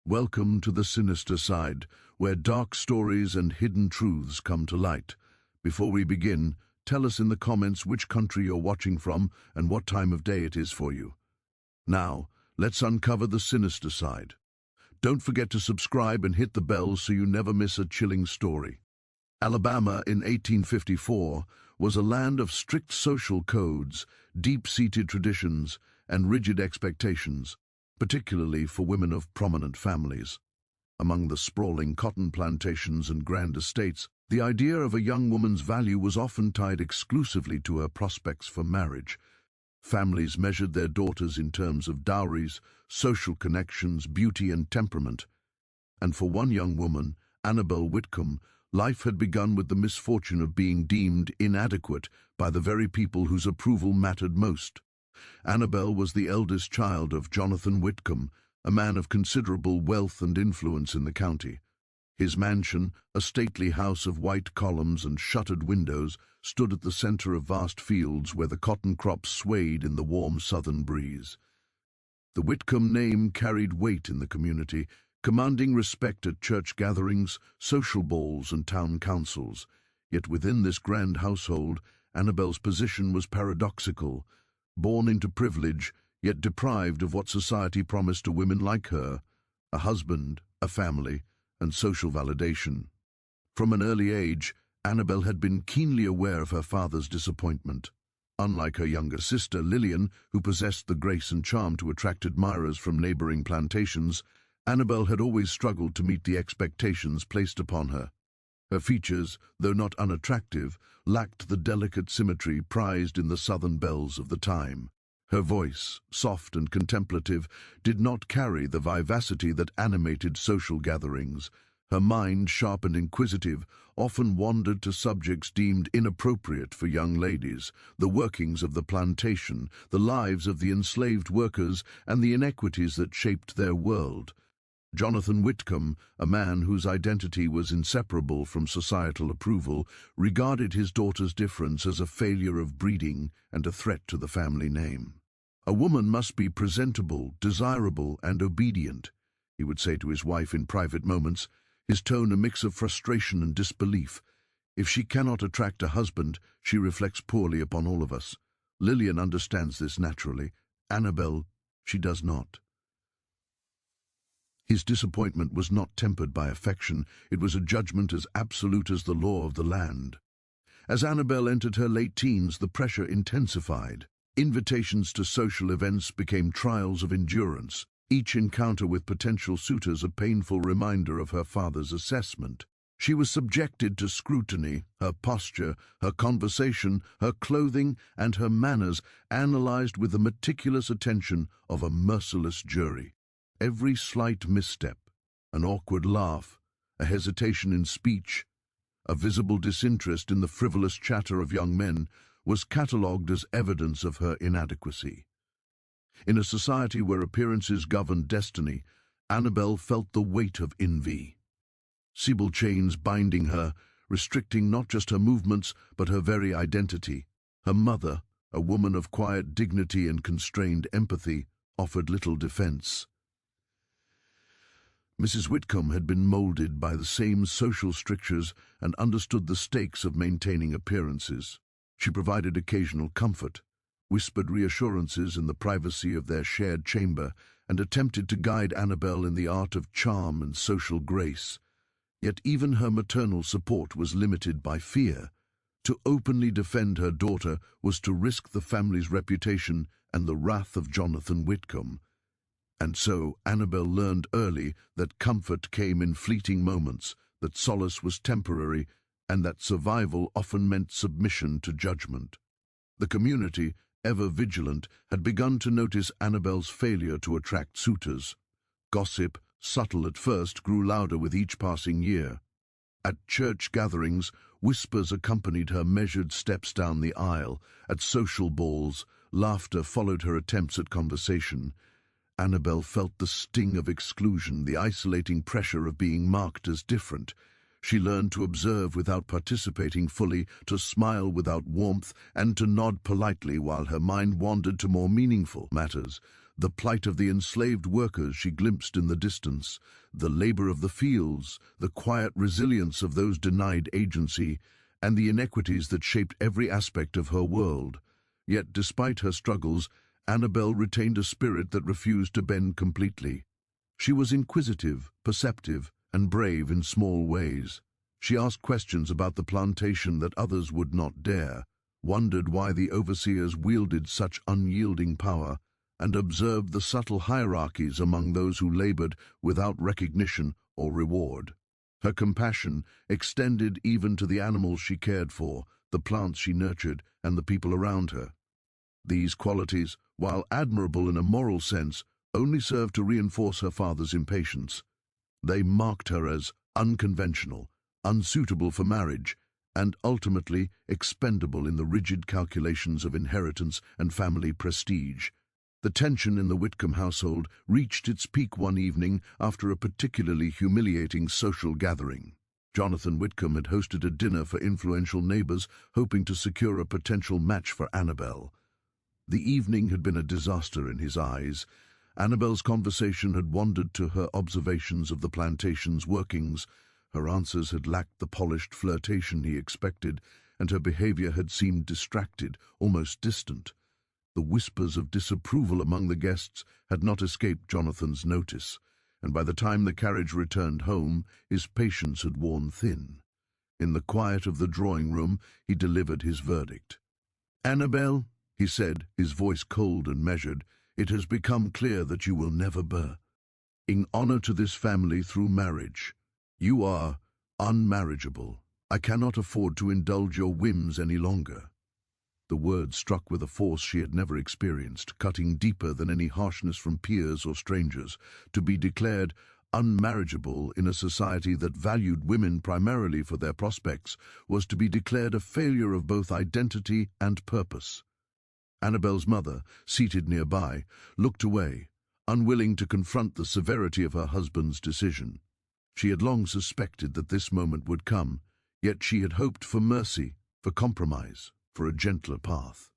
Welcome to the sinister side, where dark stories and hidden truths come to light. Before we begin, tell us in the comments which country you're watching from and what time of day it is for you. Now, let's uncover the sinister side. Don't forget to subscribe and hit the bell so you never miss a chilling story. Alabama in 1854 was a land of strict social codes, deep-seated traditions, and rigid expectations, particularly for women of prominent families. Among the sprawling cotton plantations and grand estates, the idea of a young woman's value was often tied exclusively to her prospects for marriage. Families measured their daughters in terms of dowries, social connections, beauty, and temperament. And for one young woman, Annabel Whitcomb, life had begun with the misfortune of being deemed inadequate by the very people whose approval mattered most. Annabel was the eldest child of Jonathan Whitcomb, a man of considerable wealth and influence in the county. His mansion, a stately house of white columns and shuttered windows, stood at the center of vast fields where the cotton crops swayed in the warm southern breeze. The Whitcomb name carried weight in the community, commanding respect at church gatherings, social balls, and town councils. Yet within this grand household, Annabel's position was paradoxical. Born into privilege, yet deprived of what society promised to women like her: a husband, a family, and social validation. From an early age, Annabel had been keenly aware of her father's disappointment. Unlike her younger sister, Lillian, who possessed the grace and charm to attract admirers from neighboring plantations, Annabel had always struggled to meet the expectations placed upon her. Her features, though not unattractive, lacked the delicate symmetry prized in the southern belles of the time. Her voice, soft and contemplative, did not carry the vivacity that animated social gatherings. Her mind, sharp and inquisitive, often wandered to subjects deemed inappropriate for young ladies: the workings of the plantation, the lives of the enslaved workers, and the inequities that shaped their world. Jonathan Whitcomb, a man whose identity was inseparable from societal approval, regarded his daughter's difference as a failure of breeding and a threat to the family name. "A woman must be presentable, desirable, and obedient," he would say to his wife in private moments, his tone a mix of frustration and disbelief. "If she cannot attract a husband, she reflects poorly upon all of us. Lillian understands this naturally. Annabel, she does not." His disappointment was not tempered by affection. It was a judgment as absolute as the law of the land. As Annabel entered her late teens, the pressure intensified. Invitations to social events became trials of endurance, each encounter with potential suitors a painful reminder of her father's assessment. She was subjected to scrutiny, her posture, her conversation, her clothing, and her manners analyzed with the meticulous attention of a merciless jury. Every slight misstep, an awkward laugh, a hesitation in speech, a visible disinterest in the frivolous chatter of young men, was catalogued as evidence of her inadequacy. In a society where appearances governed destiny, Annabel felt the weight of envy. Sibyl chains binding her, restricting not just her movements but her very identity. Her mother, a woman of quiet dignity and constrained empathy, offered little defense. Mrs. Whitcomb had been molded by the same social strictures and understood the stakes of maintaining appearances. She provided occasional comfort, whispered reassurances in the privacy of their shared chamber, and attempted to guide Annabel in the art of charm and social grace. Yet even her maternal support was limited by fear. To openly defend her daughter was to risk the family's reputation and the wrath of Jonathan Whitcomb. And so Annabel learned early that comfort came in fleeting moments, that solace was temporary, and that survival often meant submission to judgment. The community, ever vigilant, had begun to notice Annabel's failure to attract suitors. Gossip, subtle at first, grew louder with each passing year. At church gatherings, whispers accompanied her measured steps down the aisle. At social balls, laughter followed her attempts at conversation. Annabel felt the sting of exclusion, the isolating pressure of being marked as different. She learned to observe without participating fully, to smile without warmth, and to nod politely while her mind wandered to more meaningful matters. the plight of the enslaved workers she glimpsed in the distance, the labor of the fields, the quiet resilience of those denied agency, and the inequities that shaped every aspect of her world. Yet, despite her struggles, Annabel retained a spirit that refused to bend completely. She was inquisitive, perceptive, and brave in small ways. She asked questions about the plantation that others would not dare, wondered why the overseers wielded such unyielding power, and observed the subtle hierarchies among those who labored without recognition or reward. Her compassion extended even to the animals she cared for, the plants she nurtured, and the people around her. These qualities, while admirable in a moral sense, only served to reinforce her father's impatience. They marked her as unconventional, unsuitable for marriage, and ultimately expendable in the rigid calculations of inheritance and family prestige. The tension in the Whitcomb household reached its peak one evening after a particularly humiliating social gathering. Jonathan Whitcomb had hosted a dinner for influential neighbors, hoping to secure a potential match for Annabel. The evening had been a disaster in his eyes. Annabel's conversation had wandered to her observations of the plantation's workings. Her answers had lacked the polished flirtation he expected, and her behavior had seemed distracted, almost distant. The whispers of disapproval among the guests had not escaped Jonathan's notice, and by the time the carriage returned home, his patience had worn thin. In the quiet of the drawing room, he delivered his verdict. "Annabel," he said, his voice cold and measured, "it has become clear that you will never bring honor to this family through marriage. You are unmarriageable. I cannot afford to indulge your whims any longer." The words struck with a force she had never experienced, cutting deeper than any harshness from peers or strangers. To be declared unmarriageable in a society that valued women primarily for their prospects was to be declared a failure of both identity and purpose. Annabel's mother, seated nearby, looked away, unwilling to confront the severity of her husband's decision. She had long suspected that this moment would come, yet she had hoped for mercy, for compromise, for a gentler path.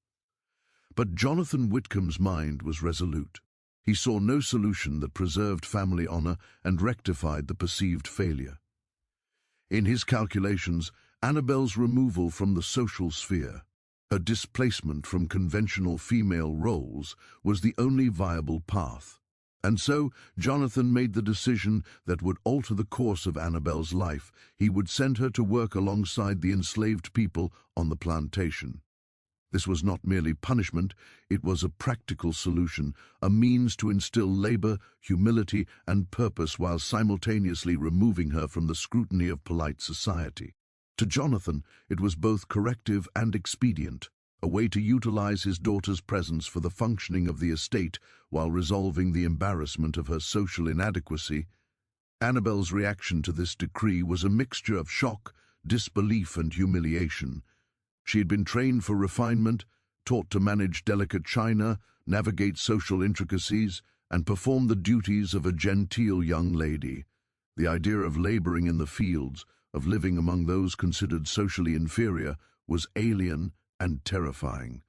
But Jonathan Whitcomb's mind was resolute. He saw no solution that preserved family honor and rectified the perceived failure. In his calculations, Annabel's removal from the social sphere, her displacement from conventional female roles, was the only viable path. And so Jonathan made the decision that would alter the course of Annabel's life. He would send her to work alongside the enslaved people on the plantation. This was not merely punishment, it was a practical solution, a means to instill labor, humility, and purpose while simultaneously removing her from the scrutiny of polite society. To Jonathan, it was both corrective and expedient, a way to utilize his daughter's presence for the functioning of the estate while resolving the embarrassment of her social inadequacy. Annabel's reaction to this decree was a mixture of shock, disbelief, and humiliation. She had been trained for refinement, taught to manage delicate china, navigate social intricacies, and perform the duties of a genteel young lady. The idea of laboring in the fields, of living among those considered socially inferior, was alien and terrifying.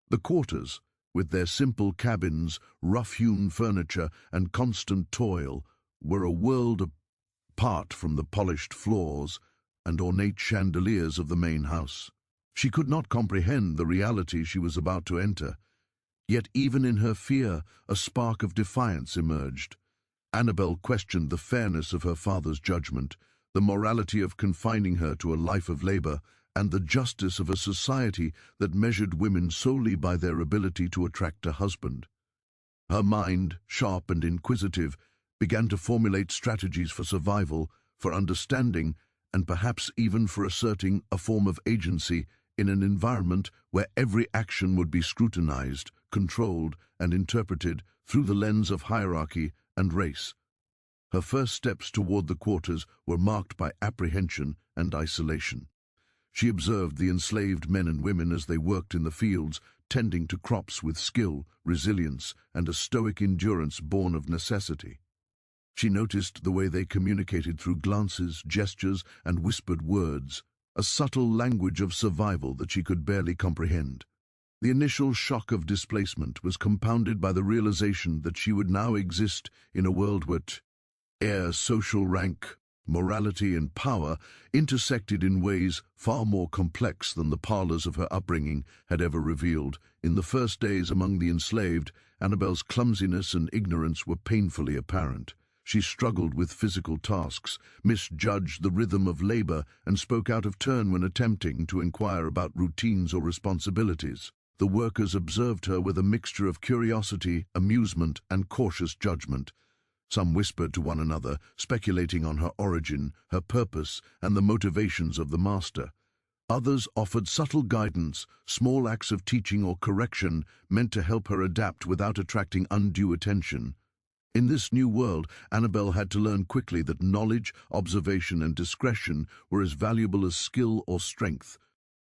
The quarters, with their simple cabins, rough-hewn furniture, and constant toil, were a world apart from the polished floors and ornate chandeliers of the main house. She could not comprehend the reality she was about to enter. Yet even in her fear, a spark of defiance emerged. Annabel questioned the fairness of her father's judgment, the morality of confining her to a life of labor, and the justice of a society that measured women solely by their ability to attract a husband. Her mind, sharp and inquisitive, began to formulate strategies for survival, for understanding, and perhaps even for asserting a form of agency in an environment where every action would be scrutinized, controlled, and interpreted through the lens of hierarchy and race. Her first steps toward the quarters were marked by apprehension and isolation. She observed the enslaved men and women as they worked in the fields, tending to crops with skill, resilience, and a stoic endurance born of necessity. She noticed the way they communicated through glances, gestures, and whispered words, a subtle language of survival that she could barely comprehend. The initial shock of displacement was compounded by the realization that she would now exist in a world where social rank, morality and power intersected in ways far more complex than the parlors of her upbringing had ever revealed. In the first days among the enslaved, Annabelle's clumsiness and ignorance were painfully apparent. She struggled with physical tasks, misjudged the rhythm of labor, and spoke out of turn when attempting to inquire about routines or responsibilities. The workers observed her with a mixture of curiosity, amusement, and cautious judgment. Some whispered to one another, speculating on her origin, her purpose, and the motivations of the master. Others offered subtle guidance, small acts of teaching or correction meant to help her adapt without attracting undue attention. In this new world, Annabelle had to learn quickly that knowledge, observation, and discretion were as valuable as skill or strength.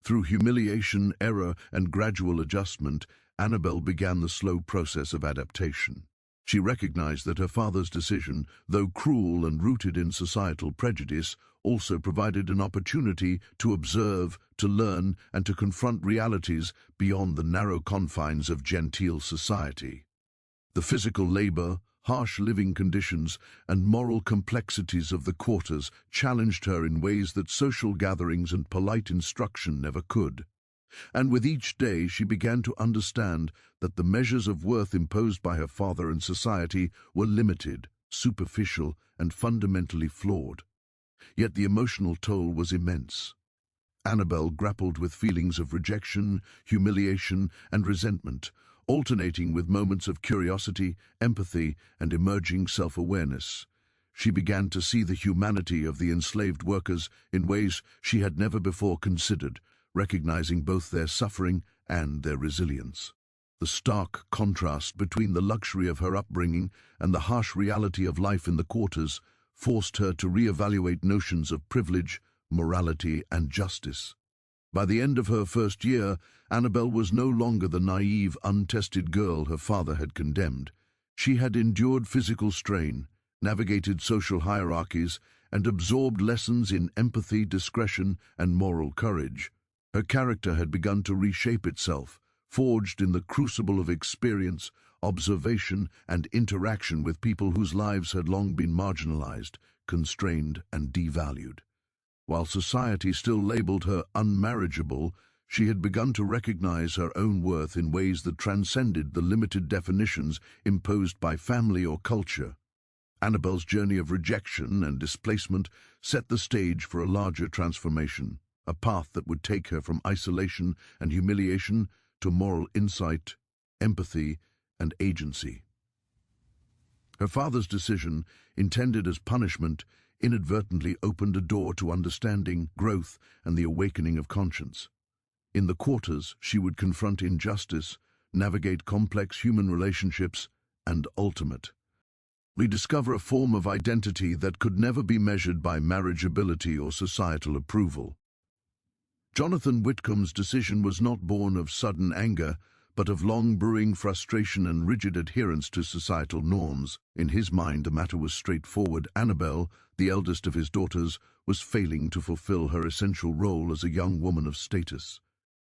Through humiliation, error, and gradual adjustment, Annabelle began the slow process of adaptation. She recognized that her father's decision, though cruel and rooted in societal prejudice, also provided an opportunity to observe, to learn, and to confront realities beyond the narrow confines of genteel society. The physical labor, harsh living conditions, and moral complexities of the quarters challenged her in ways that social gatherings and polite instruction never could. And with each day she began to understand that the measures of worth imposed by her father and society were limited, superficial, and fundamentally flawed. Yet the emotional toll was immense. Annabelle grappled with feelings of rejection, humiliation, and resentment, alternating with moments of curiosity, empathy, and emerging self-awareness. She began to see the humanity of the enslaved workers in ways she had never before considered, recognizing both their suffering and their resilience. The stark contrast between the luxury of her upbringing and the harsh reality of life in the quarters forced her to reevaluate notions of privilege, morality, and justice. By the end of her first year, Annabelle was no longer the naive, untested girl her father had condemned. She had endured physical strain, navigated social hierarchies, and absorbed lessons in empathy, discretion, and moral courage. Her character had begun to reshape itself, forged in the crucible of experience, observation, and interaction with people whose lives had long been marginalized, constrained, and devalued. While society still labeled her unmarriageable, she had begun to recognize her own worth in ways that transcended the limited definitions imposed by family or culture. Annabelle's journey of rejection and displacement set the stage for a larger transformation, a path that would take her from isolation and humiliation to moral insight, empathy, and agency. Her father's decision, intended as punishment, inadvertently opened a door to understanding, growth, and the awakening of conscience. In the quarters, she would confront injustice, navigate complex human relationships, and ultimately discover a form of identity that could never be measured by marriageability or societal approval. Jonathan Whitcomb's decision was not born of sudden anger, but of long-brewing frustration and rigid adherence to societal norms. In his mind, the matter was straightforward. Annabelle, the eldest of his daughters, was failing to fulfill her essential role as a young woman of status.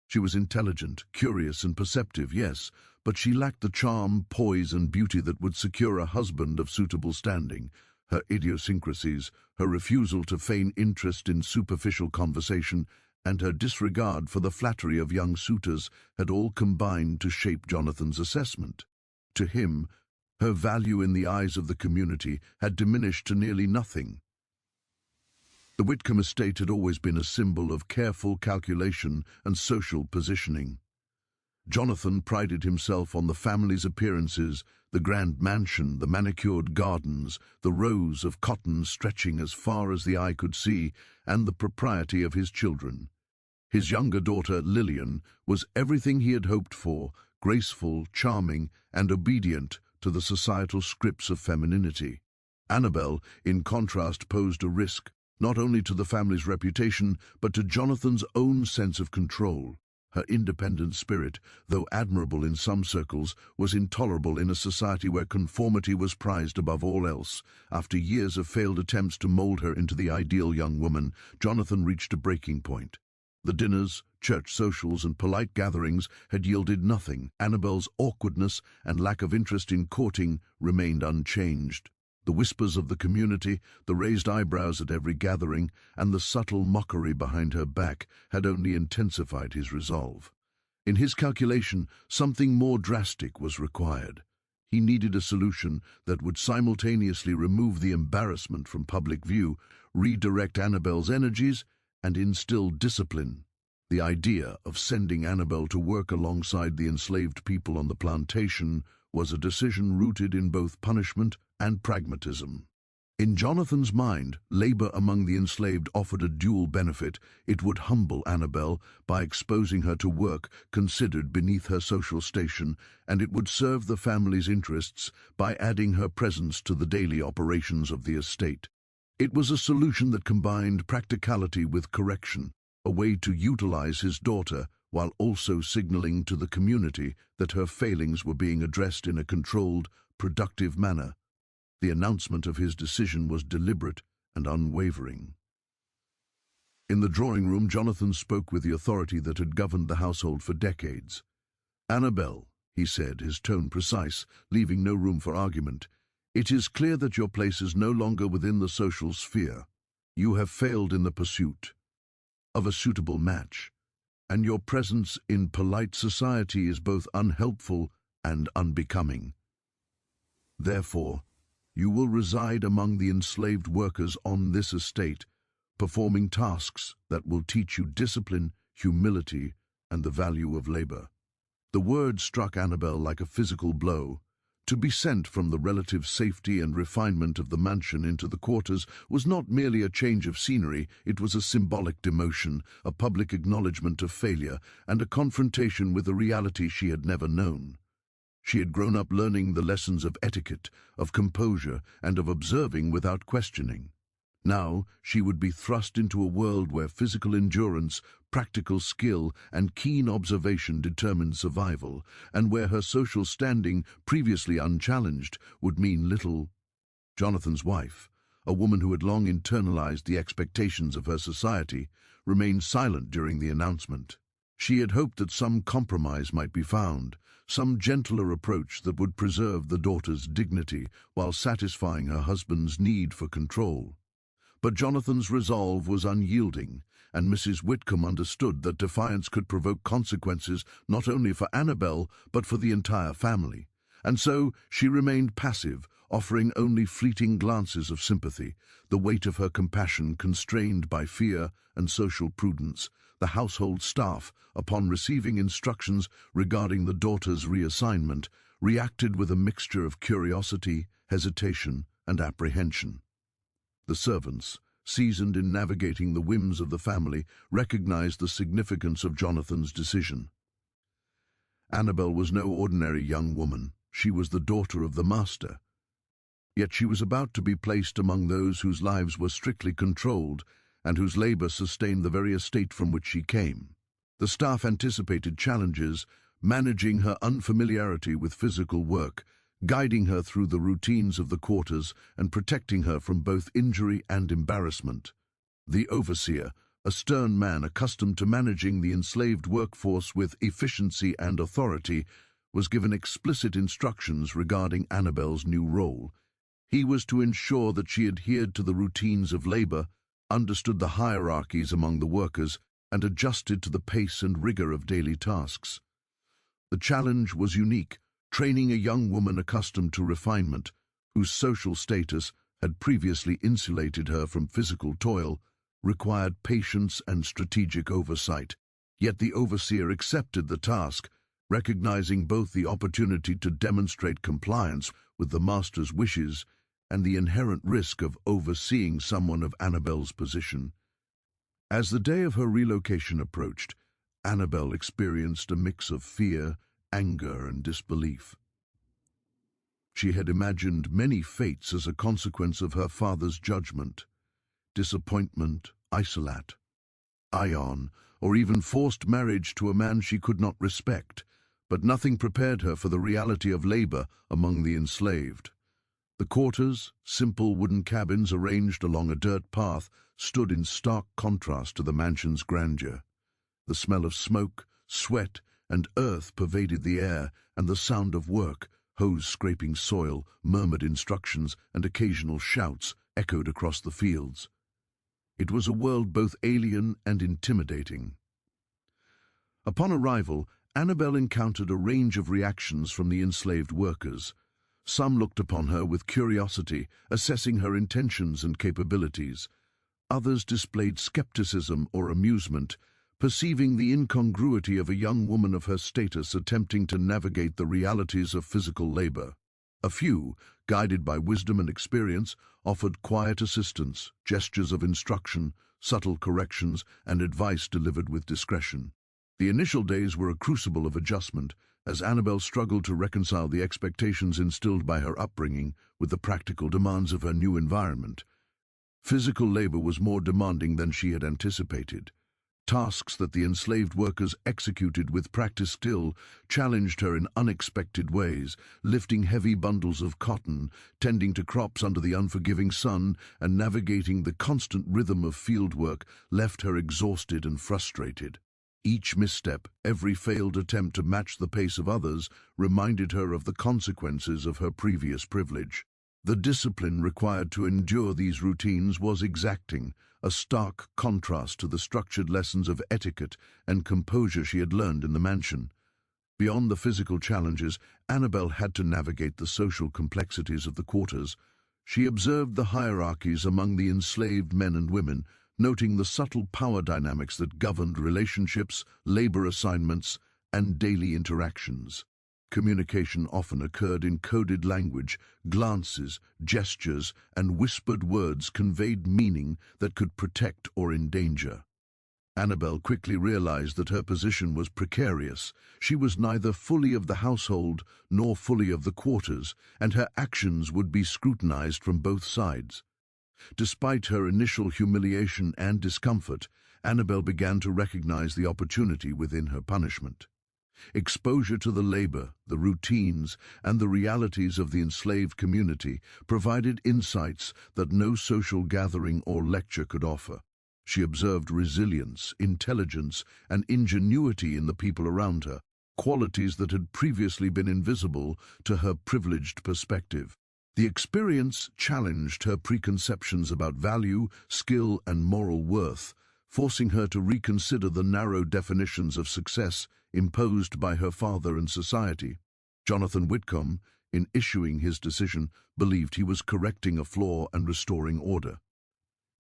She was intelligent, curious, and perceptive, yes, but she lacked the charm, poise, and beauty that would secure a husband of suitable standing. Her idiosyncrasies, her refusal to feign interest in superficial conversation, and her disregard for the flattery of young suitors had all combined to shape Jonathan's assessment. To him, her value in the eyes of the community had diminished to nearly nothing. The Whitcomb estate had always been a symbol of careful calculation and social positioning. Jonathan prided himself on the family's appearances, the grand mansion, the manicured gardens, the rows of cotton stretching as far as the eye could see, and the propriety of his children. His younger daughter, Lillian, was everything he had hoped for, graceful, charming, and obedient to the societal scripts of femininity. Annabelle, in contrast, posed a risk, not only to the family's reputation, but to Jonathan's own sense of control. Her independent spirit, though admirable in some circles, was intolerable in a society where conformity was prized above all else. After years of failed attempts to mold her into the ideal young woman, Jonathan reached a breaking point. The dinners, church socials, and polite gatherings had yielded nothing. Annabel's awkwardness and lack of interest in courting remained unchanged. The whispers of the community, the raised eyebrows at every gathering, and the subtle mockery behind her back had only intensified his resolve. In his calculation, something more drastic was required. He needed a solution that would simultaneously remove the embarrassment from public view, redirect Annabel's energies, and instill discipline. The idea of sending Annabel to work alongside the enslaved people on the plantation was a decision rooted in both punishment and pragmatism. In Jonathan's mind, labor among the enslaved offered a dual benefit. It would humble Annabel by exposing her to work considered beneath her social station, and it would serve the family's interests by adding her presence to the daily operations of the estate. It was a solution that combined practicality with correction, a way to utilize his daughter while also signaling to the community that her failings were being addressed in a controlled, productive manner. The announcement of his decision was deliberate and unwavering. In the drawing room, Jonathan spoke with the authority that had governed the household for decades. "Annabel," he said, his tone precise, leaving no room for argument, "it is clear that your place is no longer within the social sphere. You have failed in the pursuit of a suitable match, and your presence in polite society is both unhelpful and unbecoming. Therefore, you will reside among the enslaved workers on this estate, performing tasks that will teach you discipline, humility, and the value of labor." The word struck Annabel like a physical blow. To be sent from the relative safety and refinement of the mansion into the quarters was not merely a change of scenery, it was a symbolic demotion, a public acknowledgement of failure, and a confrontation with a reality she had never known. She had grown up learning the lessons of etiquette, of composure, and of observing without questioning. Now she would be thrust into a world where physical endurance, practical skill, and keen observation determined survival, and where her social standing, previously unchallenged, would mean little. Jonathan's wife, a woman who had long internalized the expectations of her society, remained silent during the announcement. She had hoped that some compromise might be found, some gentler approach that would preserve the daughter's dignity while satisfying her husband's need for control. But Jonathan's resolve was unyielding, and Mrs. Whitcomb understood that defiance could provoke consequences not only for Annabel, but for the entire family. And so she remained passive, offering only fleeting glances of sympathy, the weight of her compassion constrained by fear and social prudence. The household staff, upon receiving instructions regarding the daughter's reassignment, reacted with a mixture of curiosity, hesitation, and apprehension. The servants, seasoned in navigating the whims of the family, recognized the significance of Jonathan's decision. Annabel was no ordinary young woman. She was the daughter of the master. Yet she was about to be placed among those whose lives were strictly controlled and whose labor sustained the very estate from which she came. The staff anticipated challenges, managing her unfamiliarity with physical work, guiding her through the routines of the quarters and protecting her from both injury and embarrassment. The overseer, a stern man accustomed to managing the enslaved workforce with efficiency and authority, was given explicit instructions regarding Annabel's new role. He was to ensure that she adhered to the routines of labor, understood the hierarchies among the workers, and adjusted to the pace and rigor of daily tasks. The challenge was unique, training a young woman accustomed to refinement, whose social status had previously insulated her from physical toil, required patience and strategic oversight. Yet the overseer accepted the task, recognizing both the opportunity to demonstrate compliance with the master's wishes and the inherent risk of overseeing someone of Annabel's position. As the day of her relocation approached, Annabel experienced a mix of fear, anger, and disbelief. She had imagined many fates as a consequence of her father's judgment: disappointment, isolat, ion, or even forced marriage to a man she could not respect, but nothing prepared her for the reality of labor among the enslaved. The quarters, simple wooden cabins arranged along a dirt path, stood in stark contrast to the mansion's grandeur. The smell of smoke, sweat, and earth pervaded the air, and the sound of work, hose scraping soil, murmured instructions, and occasional shouts echoed across the fields. It was a world both alien and intimidating. Upon arrival, Annabel encountered a range of reactions from the enslaved workers. Some looked upon her with curiosity, assessing her intentions and capabilities. Others displayed skepticism or amusement, perceiving the incongruity of a young woman of her status attempting to navigate the realities of physical labor. A few, guided by wisdom and experience, offered quiet assistance, gestures of instruction, subtle corrections, and advice delivered with discretion. The initial days were a crucible of adjustment, as Annabel struggled to reconcile the expectations instilled by her upbringing with the practical demands of her new environment. Physical labor was more demanding than she had anticipated. Tasks that the enslaved workers executed with practiced skill challenged her in unexpected ways, lifting heavy bundles of cotton, tending to crops under the unforgiving sun, and navigating the constant rhythm of field work left her exhausted and frustrated. Each misstep, every failed attempt to match the pace of others, reminded her of the consequences of her previous privilege. The discipline required to endure these routines was exacting, a stark contrast to the structured lessons of etiquette and composure she had learned in the mansion. Beyond the physical challenges, Annabel had to navigate the social complexities of the quarters. She observed the hierarchies among the enslaved men and women, noting the subtle power dynamics that governed relationships, labor assignments, and daily interactions. Communication often occurred in coded language. Glances, gestures, and whispered words conveyed meaning that could protect or endanger. Annabel quickly realized that her position was precarious. She was neither fully of the household nor fully of the quarters, and her actions would be scrutinized from both sides. Despite her initial humiliation and discomfort, Annabel began to recognize the opportunity within her punishment. Exposure to the labor, the routines, and the realities of the enslaved community provided insights that no social gathering or lecture could offer. She observed resilience, intelligence, and ingenuity in the people around her, qualities that had previously been invisible to her privileged perspective. The experience challenged her preconceptions about value, skill, and moral worth, forcing her to reconsider the narrow definitions of success imposed by her father and society. Jonathan Whitcomb, in issuing his decision, believed he was correcting a flaw and restoring order.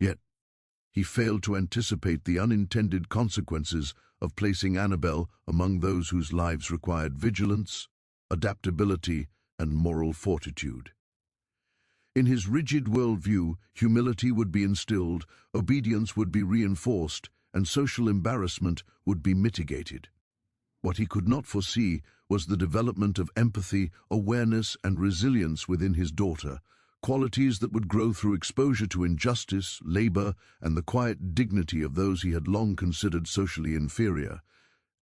Yet, he failed to anticipate the unintended consequences of placing Annabel among those whose lives required vigilance, adaptability, and moral fortitude. In his rigid worldview, humility would be instilled, obedience would be reinforced, and social embarrassment would be mitigated. What he could not foresee was the development of empathy, awareness, and resilience within his daughter, qualities that would grow through exposure to injustice, labor, and the quiet dignity of those he had long considered socially inferior.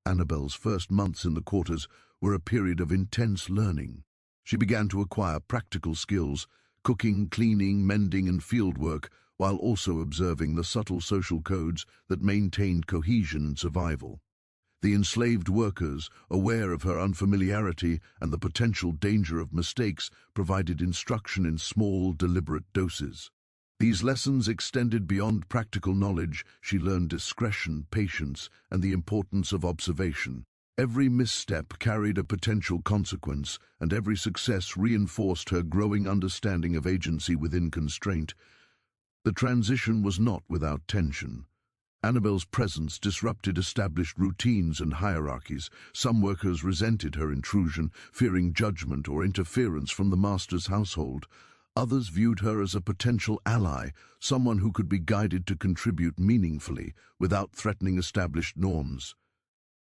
Annabel's first months in the quarters were a period of intense learning. She began to acquire practical skills, cooking, cleaning, mending, and field work, while also observing the subtle social codes that maintained cohesion and survival. The enslaved workers, aware of her unfamiliarity and the potential danger of mistakes, provided instruction in small, deliberate doses. These lessons extended beyond practical knowledge. She learned discretion, patience, and the importance of observation. Every misstep carried a potential consequence, and every success reinforced her growing understanding of agency within constraint. The transition was not without tension. Annabel's presence disrupted established routines and hierarchies. Some workers resented her intrusion, fearing judgment or interference from the master's household. Others viewed her as a potential ally, someone who could be guided to contribute meaningfully without threatening established norms.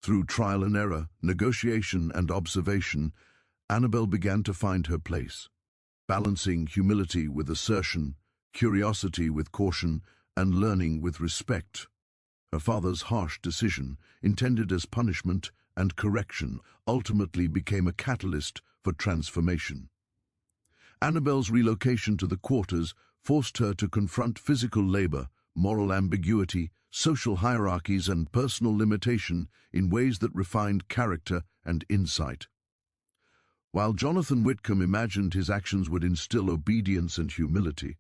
Through trial and error, negotiation, and observation, Annabel began to find her place, balancing humility with assertion, curiosity with caution, and learning with respect. Her father's harsh decision, intended as punishment and correction, ultimately became a catalyst for transformation. Annabel's relocation to the quarters forced her to confront physical labor, moral ambiguity, social hierarchies, and personal limitation in ways that refined character and insight. While Jonathan Whitcomb imagined his actions would instill obedience and humility,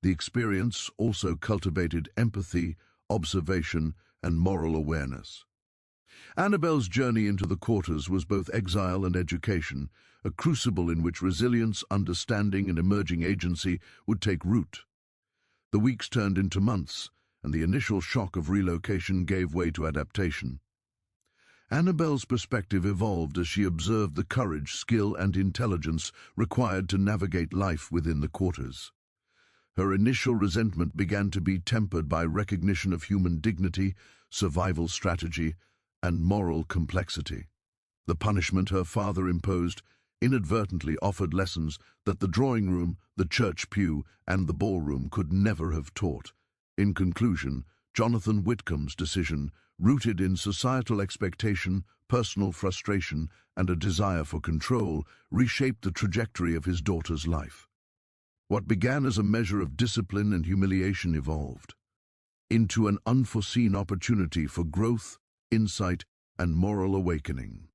the experience also cultivated empathy, observation, and moral awareness. Annabelle's journey into the quarters was both exile and education, a crucible in which resilience, understanding, and emerging agency would take root. The weeks turned into months, and the initial shock of relocation gave way to adaptation. Annabelle's perspective evolved as she observed the courage, skill, and intelligence required to navigate life within the quarters. Her initial resentment began to be tempered by recognition of human dignity, survival strategy, and moral complexity. The punishment her father imposed inadvertently offered lessons that the drawing room, the church pew, and the ballroom could never have taught. In conclusion, Jonathan Whitcomb's decision, rooted in societal expectation, personal frustration, and a desire for control, reshaped the trajectory of his daughter's life. What began as a measure of discipline and humiliation evolved into an unforeseen opportunity for growth, insight, and moral awakening.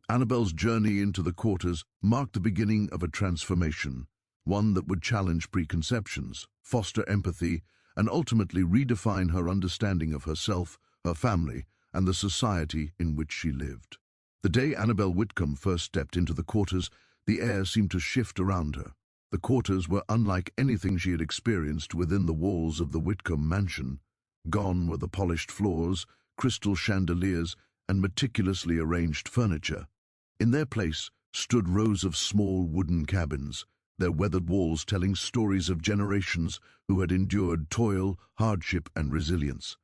Annabelle's journey into the quarters marked the beginning of a transformation, one that would challenge preconceptions, foster empathy, and ultimately redefine her understanding of herself, her family, and the society in which she lived. The day Annabelle Whitcomb first stepped into the quarters, the air seemed to shift around her. The quarters were unlike anything she had experienced within the walls of the Whitcomb mansion. Gone were the polished floors, crystal chandeliers, and meticulously arranged furniture. In their place stood rows of small wooden cabins, their weathered walls telling stories of generations who had endured toil, hardship, and resilience.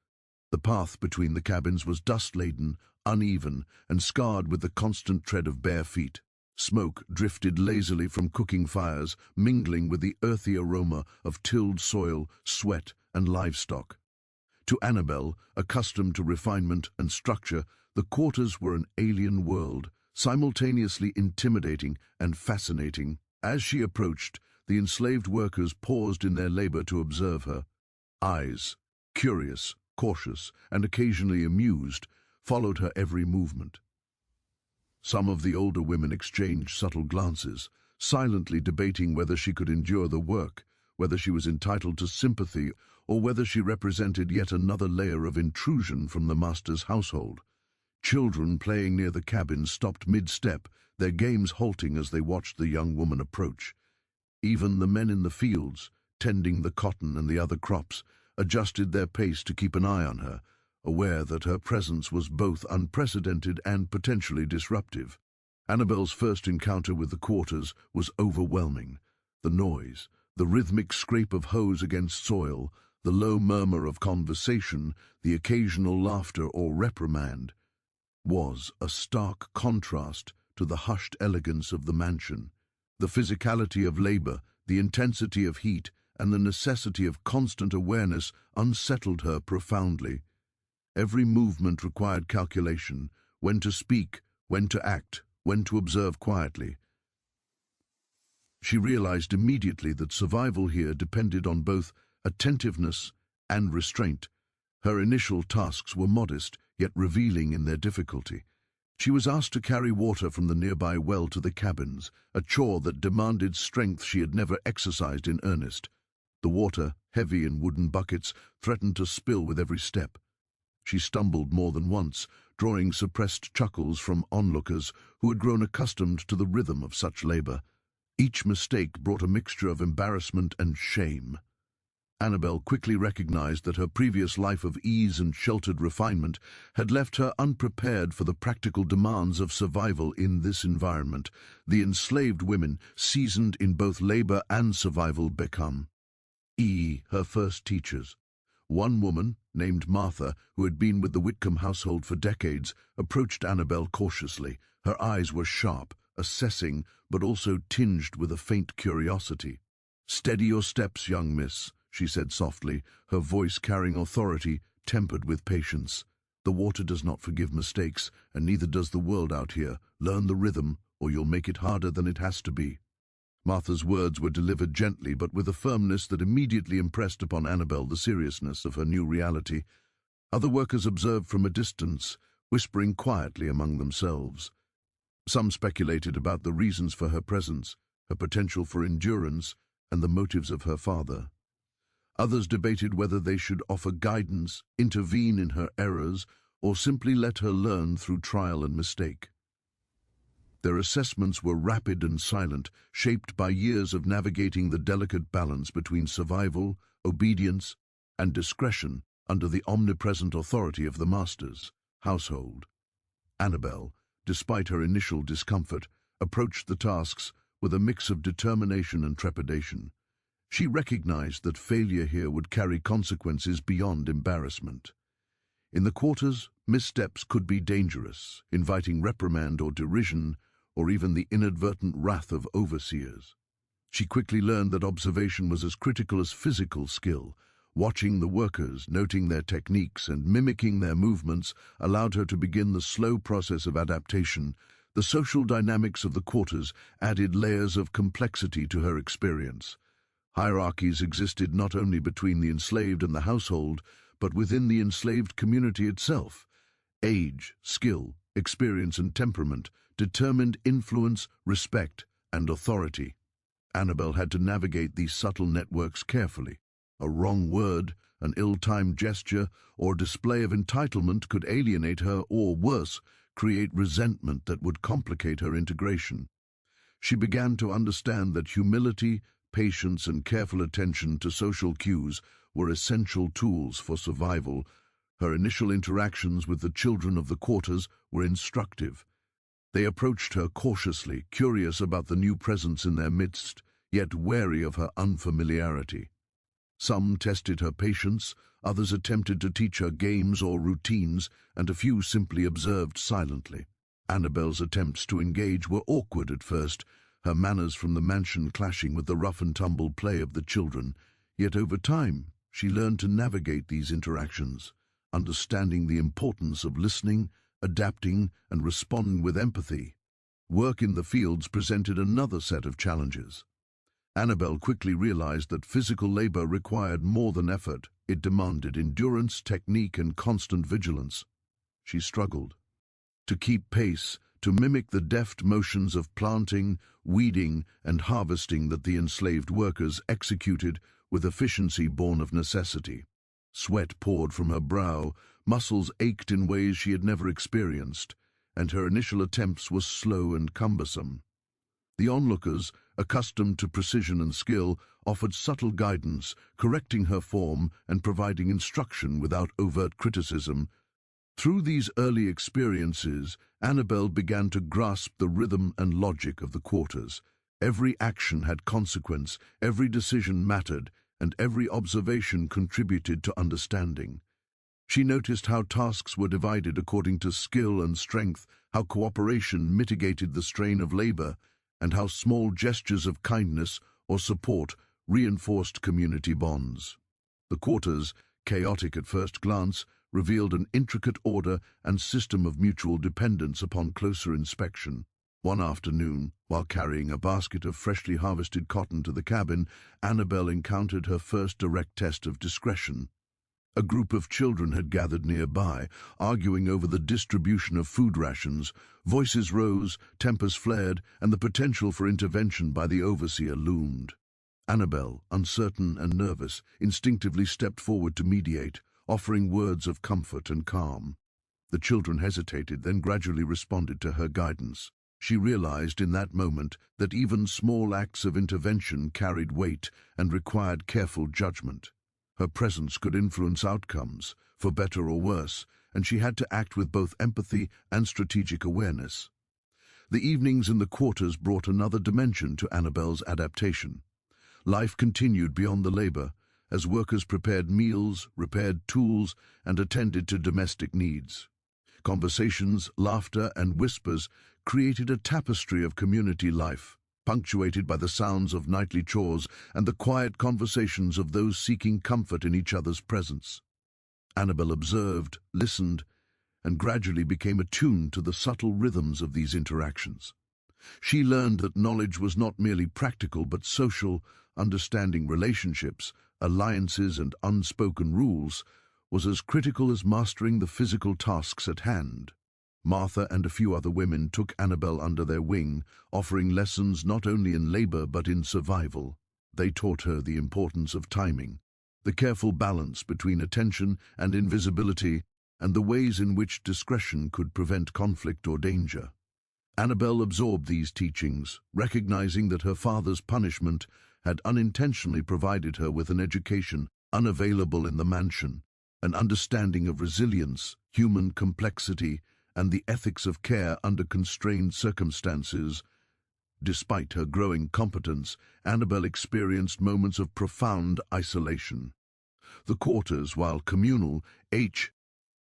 The path between the cabins was dust-laden, uneven, and scarred with the constant tread of bare feet. Smoke drifted lazily from cooking fires, mingling with the earthy aroma of tilled soil, sweat, and livestock. To Annabelle, accustomed to refinement and structure, the quarters were an alien world, simultaneously intimidating and fascinating. As she approached, the enslaved workers paused in their labor to observe her. Eyes, curious, cautious, and occasionally amused, followed her every movement. Some of the older women exchanged subtle glances, silently debating whether she could endure the work, whether she was entitled to sympathy, or whether she represented yet another layer of intrusion from the master's household. Children playing near the cabin stopped mid-step, their games halting as they watched the young woman approach. Even the men in the fields, tending the cotton and the other crops, adjusted their pace to keep an eye on her, aware that her presence was both unprecedented and potentially disruptive. Annabelle's first encounter with the quarters was overwhelming. The noise, the rhythmic scrape of hose against soil, the low murmur of conversation, the occasional laughter or reprimand, was a stark contrast to the hushed elegance of the mansion. The physicality of labor, the intensity of heat, and the necessity of constant awareness unsettled her profoundly. Every movement required calculation, when to speak, when to act, when to observe quietly. She realized immediately that survival here depended on both attentiveness and restraint. Her initial tasks were modest, yet revealing in their difficulty. She was asked to carry water from the nearby well to the cabins, a chore that demanded strength she had never exercised in earnest. The water, heavy in wooden buckets, threatened to spill with every step. She stumbled more than once, drawing suppressed chuckles from onlookers who had grown accustomed to the rhythm of such labor. Each mistake brought a mixture of embarrassment and shame. Annabelle quickly recognized that her previous life of ease and sheltered refinement had left her unprepared for the practical demands of survival in this environment. The enslaved women, seasoned in both labor and survival, become her first teachers. One woman, named Martha, who had been with the Whitcomb household for decades, approached Annabelle cautiously. Her eyes were sharp, assessing, but also tinged with a faint curiosity. "Steady your steps, young miss," she said softly, her voice carrying authority, tempered with patience. "The water does not forgive mistakes, and neither does the world out here. Learn the rhythm, or you'll make it harder than it has to be." Martha's words were delivered gently but with a firmness that immediately impressed upon Annabel the seriousness of her new reality. Other workers observed from a distance, whispering quietly among themselves. Some speculated about the reasons for her presence, her potential for endurance, and the motives of her father. Others debated whether they should offer guidance, intervene in her errors, or simply let her learn through trial and mistake. Their assessments were rapid and silent, shaped by years of navigating the delicate balance between survival, obedience, and discretion under the omnipresent authority of the master's household. Annabel, despite her initial discomfort, approached the tasks with a mix of determination and trepidation. She recognized that failure here would carry consequences beyond embarrassment. In the quarters, missteps could be dangerous, inviting reprimand or derision, or even the inadvertent wrath of overseers. She quickly learned that observation was as critical as physical skill. Watching the workers, noting their techniques, and mimicking their movements allowed her to begin the slow process of adaptation. The social dynamics of the quarters added layers of complexity to her experience. Hierarchies existed not only between the enslaved and the household, but within the enslaved community itself. Age, skill, experience, and temperament determined influence, respect, and authority. Annabel had to navigate these subtle networks carefully. A wrong word, an ill-timed gesture, or display of entitlement could alienate her or, worse, create resentment that would complicate her integration. She began to understand that humility, patience, and careful attention to social cues were essential tools for survival. Her initial interactions with the children of the quarters were instructive. They approached her cautiously, curious about the new presence in their midst, yet wary of her unfamiliarity. Some tested her patience, others attempted to teach her games or routines, and a few simply observed silently. Annabel's attempts to engage were awkward at first, her manners from the mansion clashing with the rough-and-tumble play of the children. Yet over time, she learned to navigate these interactions, understanding the importance of listening, adapting, and responding with empathy. Work in the fields presented another set of challenges. Annabel quickly realized that physical labor required more than effort. It demanded endurance, technique, and constant vigilance. She struggled to keep pace, to mimic the deft motions of planting, weeding, and harvesting that the enslaved workers executed with efficiency born of necessity. Sweat poured from her brow, muscles ached in ways she had never experienced, and her initial attempts were slow and cumbersome. The onlookers, accustomed to precision and skill, offered subtle guidance, correcting her form and providing instruction without overt criticism. Through these early experiences, Annabel began to grasp the rhythm and logic of the quarters. Every action had consequence, every decision mattered, and every observation contributed to understanding. She noticed how tasks were divided according to skill and strength, how cooperation mitigated the strain of labor, and how small gestures of kindness or support reinforced community bonds. The quarters, chaotic at first glance, revealed an intricate order and system of mutual dependence upon closer inspection. One afternoon, while carrying a basket of freshly harvested cotton to the cabin, Annabel encountered her first direct test of discretion. A group of children had gathered nearby, arguing over the distribution of food rations. Voices rose, tempers flared, and the potential for intervention by the overseer loomed. Annabel, uncertain and nervous, instinctively stepped forward to mediate, offering words of comfort and calm. The children hesitated, then gradually responded to her guidance. She realized in that moment that even small acts of intervention carried weight and required careful judgment. Her presence could influence outcomes, for better or worse, and she had to act with both empathy and strategic awareness. The evenings in the quarters brought another dimension to Annabel's adaptation. Life continued beyond the labor, as workers prepared meals, repaired tools, and attended to domestic needs. Conversations, laughter, and whispers created a tapestry of community life, punctuated by the sounds of nightly chores and the quiet conversations of those seeking comfort in each other's presence. Annabel observed, listened, and gradually became attuned to the subtle rhythms of these interactions. She learned that knowledge was not merely practical but social. Understanding relationships, alliances, and unspoken rules was as critical as mastering the physical tasks at hand. Martha and a few other women took Annabel under their wing, offering lessons not only in labor but in survival. They taught her the importance of timing, the careful balance between attention and invisibility, and the ways in which discretion could prevent conflict or danger. Annabel absorbed these teachings, recognizing that her father's punishment had unintentionally provided her with an education unavailable in the mansion, an understanding of resilience, human complexity, and the ethics of care under constrained circumstances. Despite her growing competence, Annabel experienced moments of profound isolation. The quarters, while communal,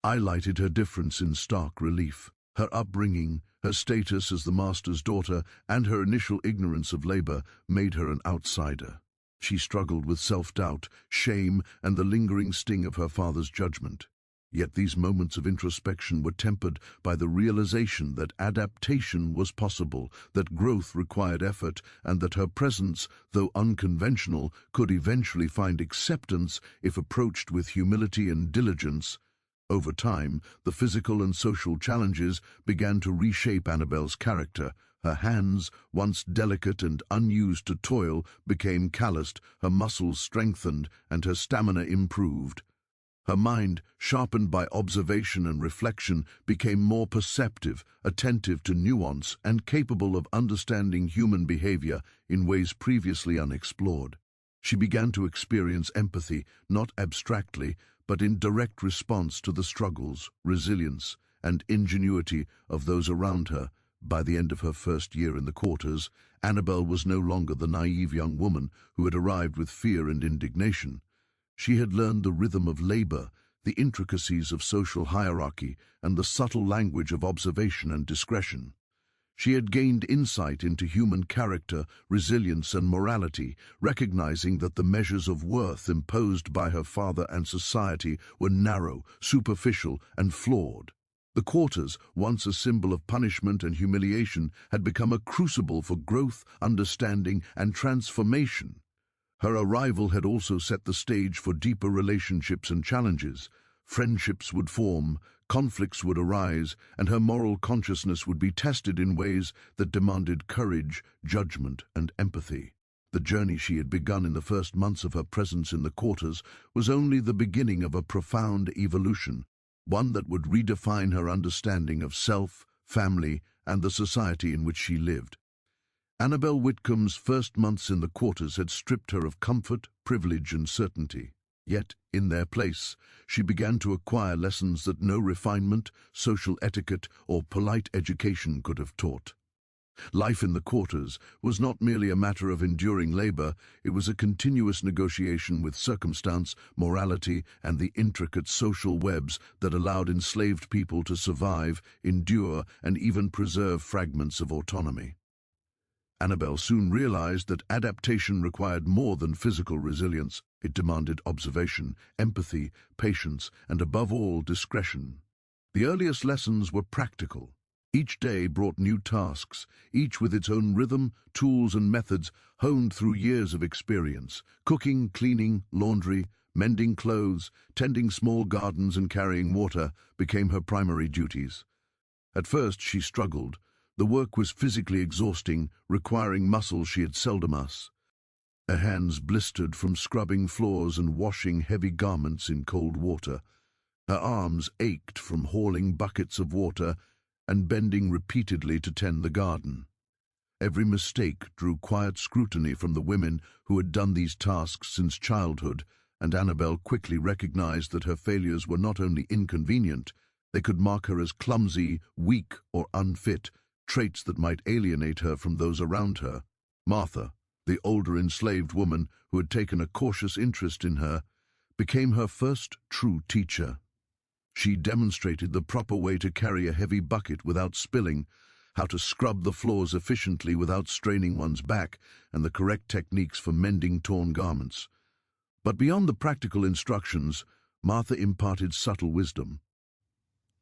highlighted her difference in stark relief. Her upbringing, her status as the master's daughter, and her initial ignorance of labor made her an outsider. She struggled with self-doubt, shame, and the lingering sting of her father's judgment. Yet these moments of introspection were tempered by the realization that adaptation was possible, that growth required effort, and that her presence, though unconventional, could eventually find acceptance if approached with humility and diligence. Over time, the physical and social challenges began to reshape Annabel's character. Her hands, once delicate and unused to toil, became calloused, her muscles strengthened, and her stamina improved. Her mind, sharpened by observation and reflection, became more perceptive, attentive to nuance, and capable of understanding human behavior in ways previously unexplored. She began to experience empathy, not abstractly, but in direct response to the struggles, resilience, and ingenuity of those around her. By the end of her first year in the quarters, Annabel was no longer the naive young woman who had arrived with fear and indignation. She had learned the rhythm of labor, the intricacies of social hierarchy, and the subtle language of observation and discretion. She had gained insight into human character, resilience, and morality, recognizing that the measures of worth imposed by her father and society were narrow, superficial, and flawed. The quarters, once a symbol of punishment and humiliation, had become a crucible for growth, understanding, and transformation. Her arrival had also set the stage for deeper relationships and challenges. Friendships would form, conflicts would arise, and her moral consciousness would be tested in ways that demanded courage, judgment, and empathy. The journey she had begun in the first months of her presence in the quarters was only the beginning of a profound evolution, one that would redefine her understanding of self, family, and the society in which she lived. Annabel Whitcomb's first months in the quarters had stripped her of comfort, privilege, and certainty. Yet, in their place, she began to acquire lessons that no refinement, social etiquette, or polite education could have taught. Life in the quarters was not merely a matter of enduring labor, it was a continuous negotiation with circumstance, morality, and the intricate social webs that allowed enslaved people to survive, endure, and even preserve fragments of autonomy. Annabel soon realized that adaptation required more than physical resilience. It demanded observation, empathy, patience, and above all, discretion. The earliest lessons were practical. Each day brought new tasks, each with its own rhythm, tools, and methods honed through years of experience. Cooking, cleaning, laundry, mending clothes, tending small gardens, and carrying water became her primary duties. At first she struggled. The work was physically exhausting, requiring muscles she had seldom mastered. Her hands blistered from scrubbing floors and washing heavy garments in cold water. Her arms ached from hauling buckets of water and bending repeatedly to tend the garden. Every mistake drew quiet scrutiny from the women who had done these tasks since childhood, and Annabel quickly recognized that her failures were not only inconvenient, they could mark her as clumsy, weak, or unfit, traits that might alienate her from those around her. Martha, the older enslaved woman who had taken a cautious interest in her, became her first true teacher. She demonstrated the proper way to carry a heavy bucket without spilling, how to scrub the floors efficiently without straining one's back, and the correct techniques for mending torn garments. But beyond the practical instructions, Martha imparted subtle wisdom.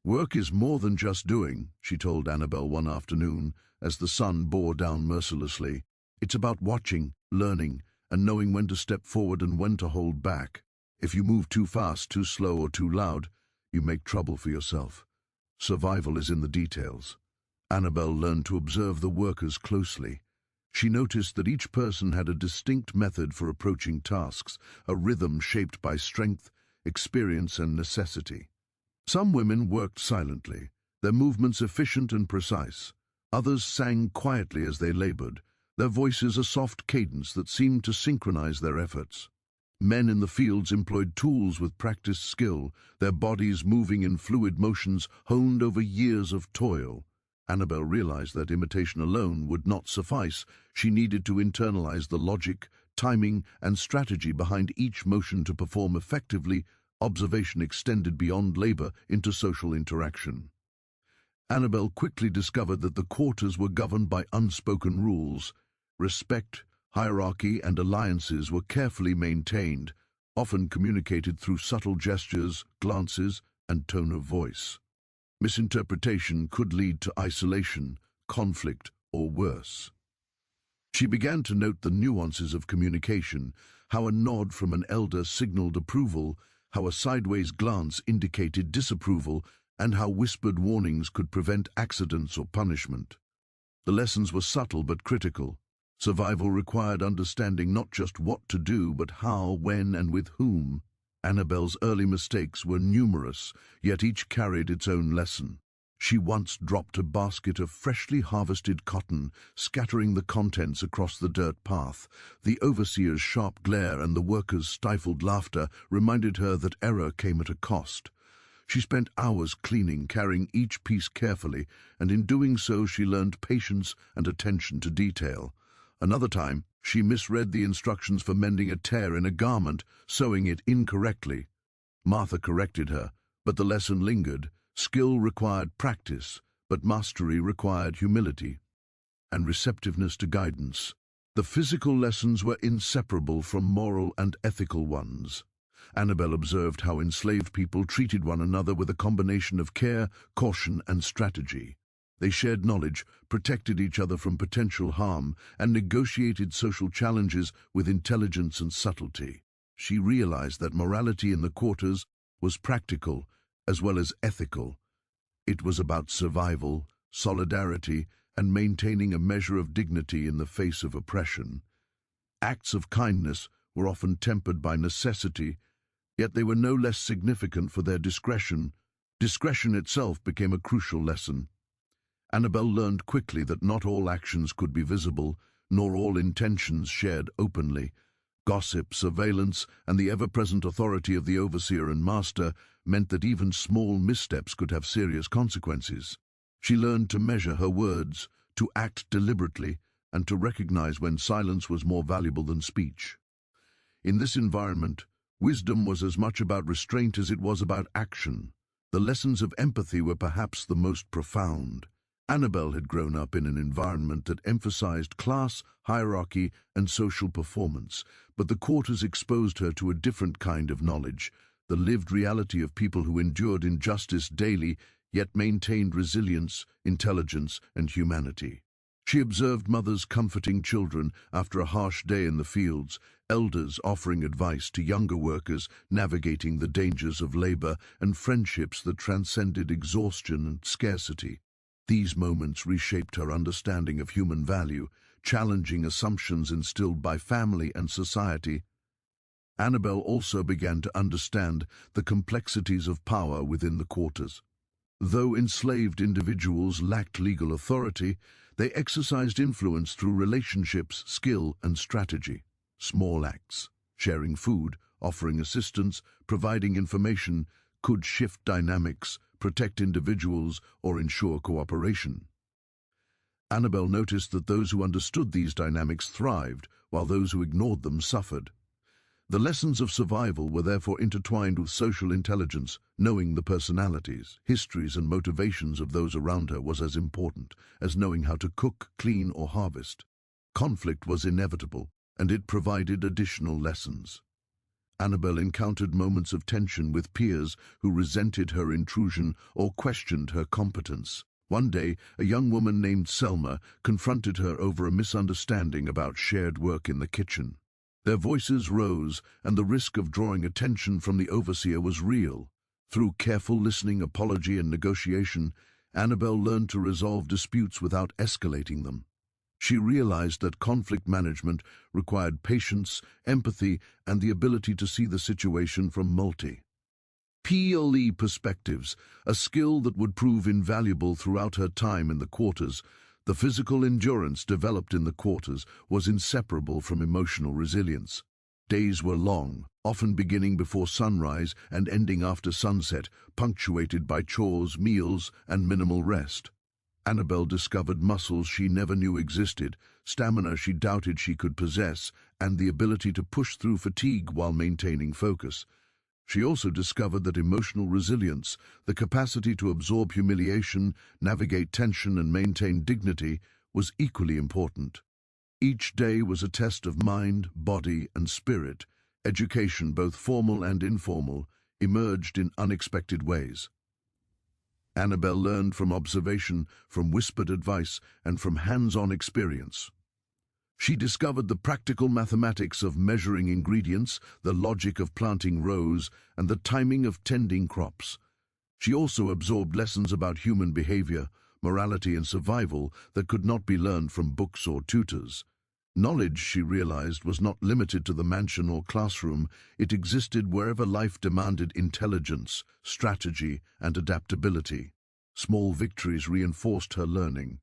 Work is more than just doing, she told Annabel one afternoon as the sun bore down mercilessly. It's about watching, learning, and knowing when to step forward and when to hold back. If you move too fast, too slow, or too loud, you make trouble for yourself. Survival is in the details. Annabel learned to observe the workers closely. She noticed that each person had a distinct method for approaching tasks, a rhythm shaped by strength, experience, and necessity. Some women worked silently, their movements efficient and precise. Others sang quietly as they labored, their voices a soft cadence that seemed to synchronize their efforts. Men in the fields employed tools with practiced skill, their bodies moving in fluid motions honed over years of toil. Annabel realized that imitation alone would not suffice. She needed to internalize the logic, timing, and strategy behind each motion to perform effectively. Observation extended beyond labor into social interaction. Annabel quickly discovered that the quarters were governed by unspoken rules. Respect, hierarchy, and alliances were carefully maintained, often communicated through subtle gestures, glances, and tone of voice. Misinterpretation could lead to isolation, conflict, or worse. She began to note the nuances of communication, how a nod from an elder signaled approval, how a sideways glance indicated disapproval, and how whispered warnings could prevent accidents or punishment. The lessons were subtle but critical. Survival required understanding not just what to do, but how, when, and with whom. Annabel's early mistakes were numerous, yet each carried its own lesson. She once dropped a basket of freshly harvested cotton, scattering the contents across the dirt path. The overseer's sharp glare and the workers' stifled laughter reminded her that error came at a cost. She spent hours cleaning, carrying each piece carefully, and in doing so she learned patience and attention to detail. Another time, she misread the instructions for mending a tear in a garment, sewing it incorrectly. Martha corrected her, but the lesson lingered. Skill required practice, but mastery required humility and receptiveness to guidance. The physical lessons were inseparable from moral and ethical ones. Annabel observed how enslaved people treated one another with a combination of care, caution, and strategy. They shared knowledge, protected each other from potential harm, and negotiated social challenges with intelligence and subtlety. She realized that morality in the quarters was practical as well as ethical. It was about survival, solidarity, and maintaining a measure of dignity in the face of oppression. Acts of kindness were often tempered by necessity, yet they were no less significant for their discretion. Discretion itself became a crucial lesson. Annabel learned quickly that not all actions could be visible, nor all intentions shared openly. Gossip, surveillance, and the ever-present authority of the overseer and master meant that even small missteps could have serious consequences. She learned to measure her words, to act deliberately, and to recognize when silence was more valuable than speech. In this environment, wisdom was as much about restraint as it was about action. The lessons of empathy were perhaps the most profound. Annabel had grown up in an environment that emphasized class, hierarchy, and social performance, but the quarters exposed her to a different kind of knowledge, the lived reality of people who endured injustice daily, yet maintained resilience, intelligence, and humanity. She observed mothers comforting children after a harsh day in the fields, elders offering advice to younger workers navigating the dangers of labor, and friendships that transcended exhaustion and scarcity. These moments reshaped her understanding of human value, challenging assumptions instilled by family and society. Annabel also began to understand the complexities of power within the quarters. Though enslaved individuals lacked legal authority, they exercised influence through relationships, skill, and strategy. Small acts, sharing food, offering assistance, providing information, could shift dynamics, protect individuals, or ensure cooperation. Annabel noticed that those who understood these dynamics thrived, while those who ignored them suffered. The lessons of survival were therefore intertwined with social intelligence. Knowing the personalities, histories, and motivations of those around her was as important as knowing how to cook, clean, or harvest. Conflict was inevitable, and it provided additional lessons. Annabel encountered moments of tension with peers who resented her intrusion or questioned her competence. One day, a young woman named Selma confronted her over a misunderstanding about shared work in the kitchen. Their voices rose, and the risk of drawing attention from the overseer was real. Through careful listening, apology, and negotiation, Annabel learned to resolve disputes without escalating them. She realized that conflict management required patience, empathy, and the ability to see the situation from multiple perspectives, a skill that would prove invaluable throughout her time in the quarters. The physical endurance developed in the quarters was inseparable from emotional resilience. Days were long, often beginning before sunrise and ending after sunset, punctuated by chores, meals, and minimal rest. Annabel discovered muscles she never knew existed, stamina she doubted she could possess, and the ability to push through fatigue while maintaining focus. She also discovered that emotional resilience, the capacity to absorb humiliation, navigate tension, and maintain dignity, was equally important. Each day was a test of mind, body, and spirit. Education, both formal and informal, emerged in unexpected ways. Annabel learned from observation, from whispered advice, and from hands-on experience. She discovered the practical mathematics of measuring ingredients, the logic of planting rows, and the timing of tending crops. She also absorbed lessons about human behavior, morality, and survival that could not be learned from books or tutors. Knowledge, she realized, was not limited to the mansion or classroom. It existed wherever life demanded intelligence, strategy, and adaptability. Small victories reinforced her learning.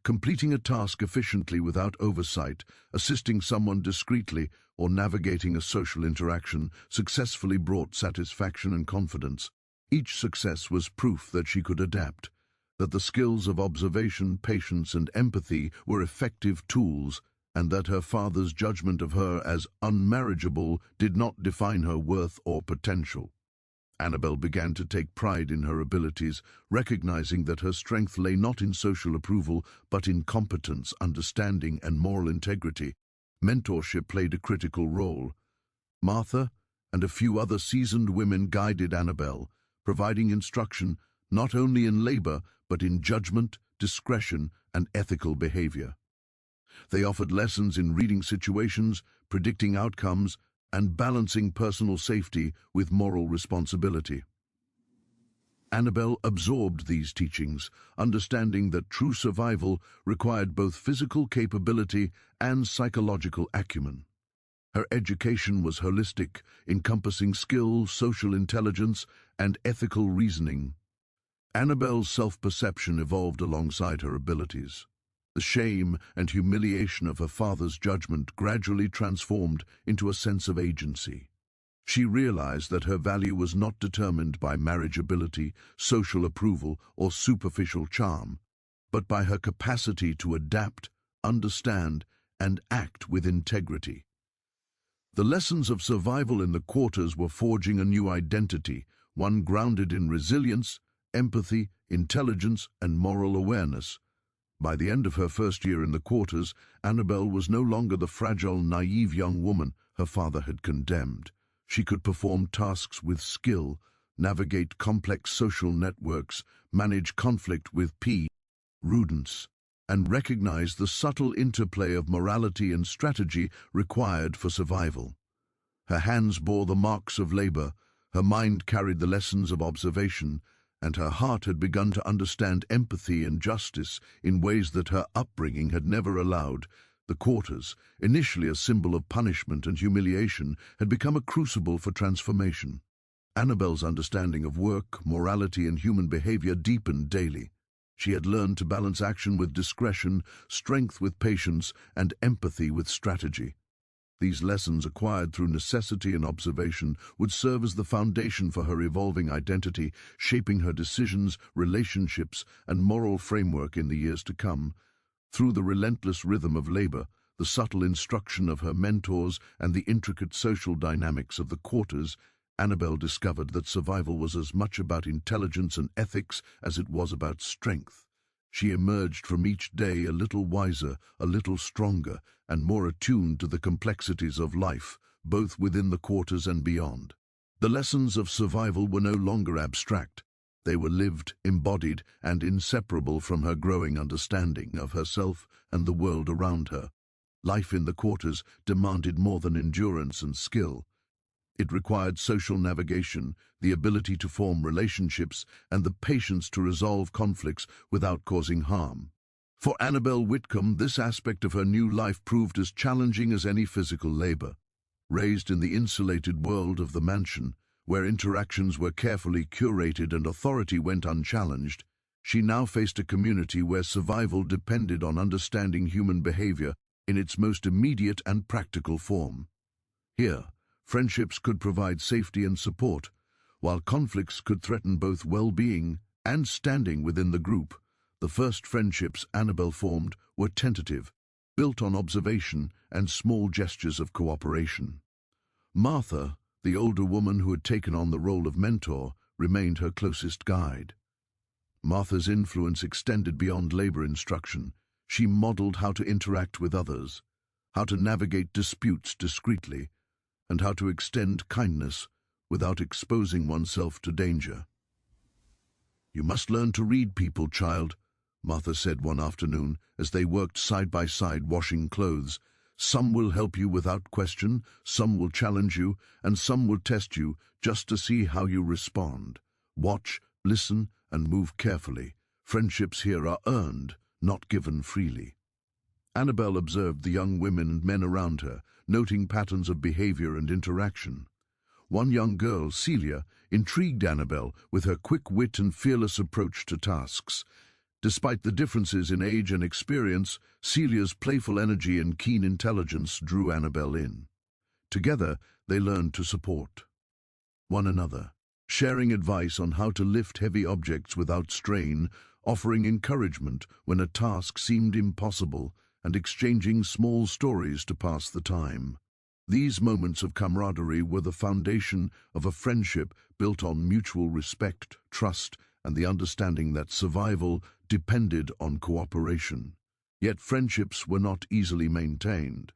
Completing a task efficiently without oversight, assisting someone discreetly, or navigating a social interaction successfully brought satisfaction and confidence. Each success was proof that she could adapt, that the skills of observation, patience, and empathy were effective tools, and that her father's judgment of her as unmarriageable did not define her worth or potential. Annabel began to take pride in her abilities, recognizing that her strength lay not in social approval, but in competence, understanding, and moral integrity. Mentorship played a critical role. Martha and a few other seasoned women guided Annabel, providing instruction not only in labor, but in judgment, discretion, and ethical behavior. They offered lessons in reading situations, predicting outcomes, and balancing personal safety with moral responsibility. Annabel absorbed these teachings, understanding that true survival required both physical capability and psychological acumen. Her education was holistic, encompassing skill, social intelligence, and ethical reasoning. Annabel's self-perception evolved alongside her abilities. The shame and humiliation of her father's judgment gradually transformed into a sense of agency. She realized that her value was not determined by marriageability, social approval, or superficial charm, but by her capacity to adapt, understand, and act with integrity. The lessons of survival in the quarters were forging a new identity, one grounded in resilience, empathy, intelligence, and moral awareness. By the end of her first year in the quarters, Annabel was no longer the fragile, naive young woman her father had condemned. She could perform tasks with skill, navigate complex social networks, manage conflict with prudence, and recognize the subtle interplay of morality and strategy required for survival. Her hands bore the marks of labor, her mind carried the lessons of observation, and her heart had begun to understand empathy and justice in ways that her upbringing had never allowed. The quarters, initially a symbol of punishment and humiliation, had become a crucible for transformation. Annabel's understanding of work, morality, and human behavior deepened daily. She had learned to balance action with discretion, strength with patience, and empathy with strategy. These lessons, acquired through necessity and observation, would serve as the foundation for her evolving identity, shaping her decisions, relationships, and moral framework in the years to come. Through the relentless rhythm of labor, the subtle instruction of her mentors, and the intricate social dynamics of the quarters, Annabel discovered that survival was as much about intelligence and ethics as it was about strength. She emerged from each day a little wiser, a little stronger, and more attuned to the complexities of life, both within the quarters and beyond. The lessons of survival were no longer abstract. They were lived, embodied, and inseparable from her growing understanding of herself and the world around her. Life in the quarters demanded more than endurance and skill. It required social navigation, the ability to form relationships, and the patience to resolve conflicts without causing harm. For Annabel Whitcomb, this aspect of her new life proved as challenging as any physical labor. Raised in the insulated world of the mansion, where interactions were carefully curated and authority went unchallenged, she now faced a community where survival depended on understanding human behavior in its most immediate and practical form. Here, friendships could provide safety and support, while conflicts could threaten both well-being and standing within the group. The first friendships Annabel formed were tentative, built on observation and small gestures of cooperation. Martha, the older woman who had taken on the role of mentor, remained her closest guide. Martha's influence extended beyond labor instruction. She modeled how to interact with others, how to navigate disputes discreetly, and how to extend kindness without exposing oneself to danger. "You must learn to read people, child," Martha said one afternoon as they worked side by side washing clothes. "Some will help you without question, some will challenge you, and some will test you just to see how you respond. Watch, listen, and move carefully. Friendships here are earned, not given freely." Annabel observed the young women and men around her, noting patterns of behavior and interaction. One young girl, Celia, intrigued Annabel with her quick wit and fearless approach to tasks. Despite the differences in age and experience, Celia's playful energy and keen intelligence drew Annabel in. Together, they learned to support one another, sharing advice on how to lift heavy objects without strain, offering encouragement when a task seemed impossible, and exchanging small stories to pass the time. These moments of camaraderie were the foundation of a friendship built on mutual respect, trust, and the understanding that survival depended on cooperation. Yet friendships were not easily maintained.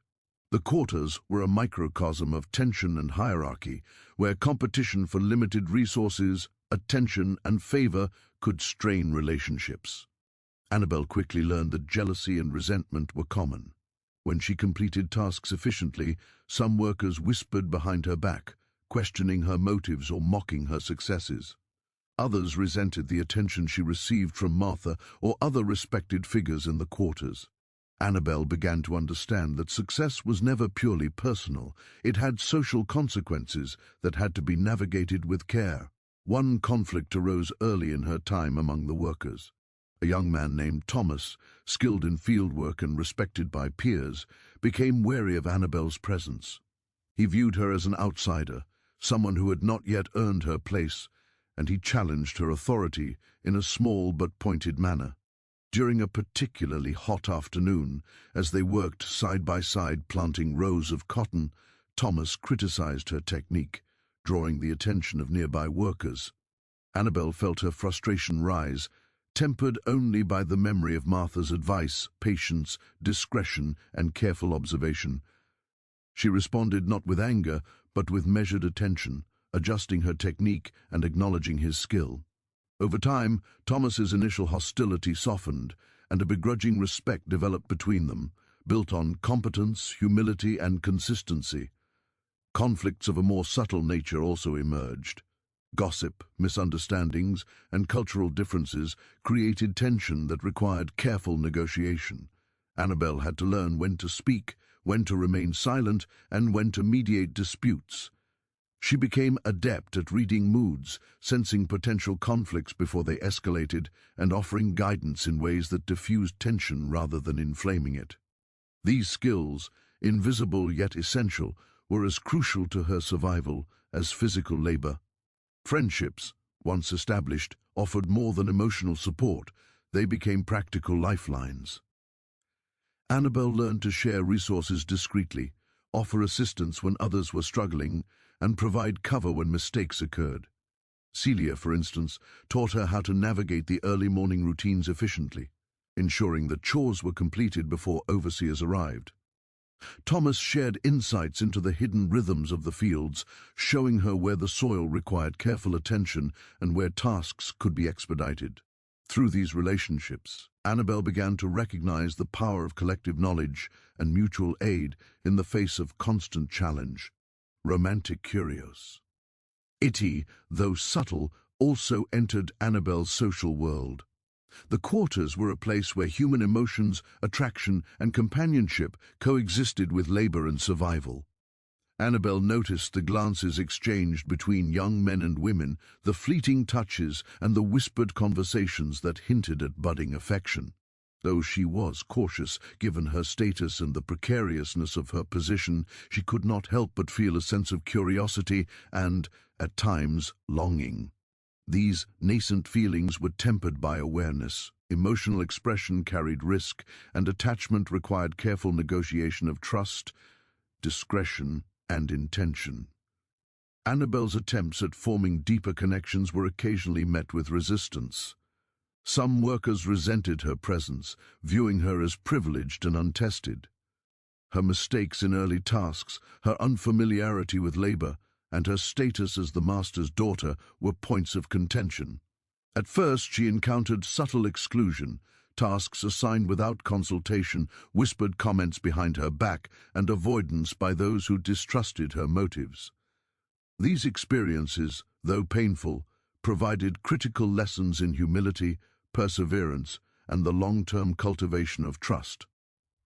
The quarters were a microcosm of tension and hierarchy, where competition for limited resources, attention, and favor could strain relationships. Annabel quickly learned that jealousy and resentment were common. When she completed tasks efficiently, some workers whispered behind her back, questioning her motives or mocking her successes. Others resented the attention she received from Martha or other respected figures in the quarters. Annabel began to understand that success was never purely personal. It had social consequences that had to be navigated with care. One conflict arose early in her time among the workers. A young man named Thomas, skilled in fieldwork and respected by peers, became wary of Annabel's presence. He viewed her as an outsider, someone who had not yet earned her place, and he challenged her authority in a small but pointed manner. During a particularly hot afternoon, as they worked side by side planting rows of cotton, Thomas criticized her technique, drawing the attention of nearby workers. Annabel felt her frustration rise, tempered only by the memory of Martha's advice, patience, discretion, and careful observation. She responded not with anger, but with measured attention, adjusting her technique and acknowledging his skill. Over time, Thomas's initial hostility softened, and a begrudging respect developed between them, built on competence, humility, and consistency. Conflicts of a more subtle nature also emerged. Gossip, misunderstandings, and cultural differences created tension that required careful negotiation. Annabel had to learn when to speak, when to remain silent, and when to mediate disputes. She became adept at reading moods, sensing potential conflicts before they escalated, and offering guidance in ways that diffused tension rather than inflaming it. These skills, invisible yet essential, were as crucial to her survival as physical labor. Friendships, once established, offered more than emotional support. They became practical lifelines. Annabel learned to share resources discreetly, offer assistance when others were struggling, and provide cover when mistakes occurred. Celia, for instance, taught her how to navigate the early morning routines efficiently, ensuring that chores were completed before overseers arrived. Thomas shared insights into the hidden rhythms of the fields, showing her where the soil required careful attention and where tasks could be expedited. Through these relationships, Annabel began to recognize the power of collective knowledge and mutual aid in the face of constant challenge. Romantic curios. Itty, though subtle, also entered Annabel's social world. The quarters were a place where human emotions, attraction, and companionship coexisted with labor and survival. Annabel noticed the glances exchanged between young men and women, the fleeting touches, and the whispered conversations that hinted at budding affection. Though she was cautious, given her status and the precariousness of her position, she could not help but feel a sense of curiosity and, at times, longing. These nascent feelings were tempered by awareness. Emotional expression carried risk, and attachment required careful negotiation of trust, discretion, and intention. Annabel's attempts at forming deeper connections were occasionally met with resistance. Some workers resented her presence, viewing her as privileged and untested. Her mistakes in early tasks, her unfamiliarity with labor, and her status as the master's daughter were points of contention. At first, she encountered subtle exclusion, tasks assigned without consultation, whispered comments behind her back, and avoidance by those who distrusted her motives. These experiences, though painful, provided critical lessons in humility, perseverance, and the long-term cultivation of trust.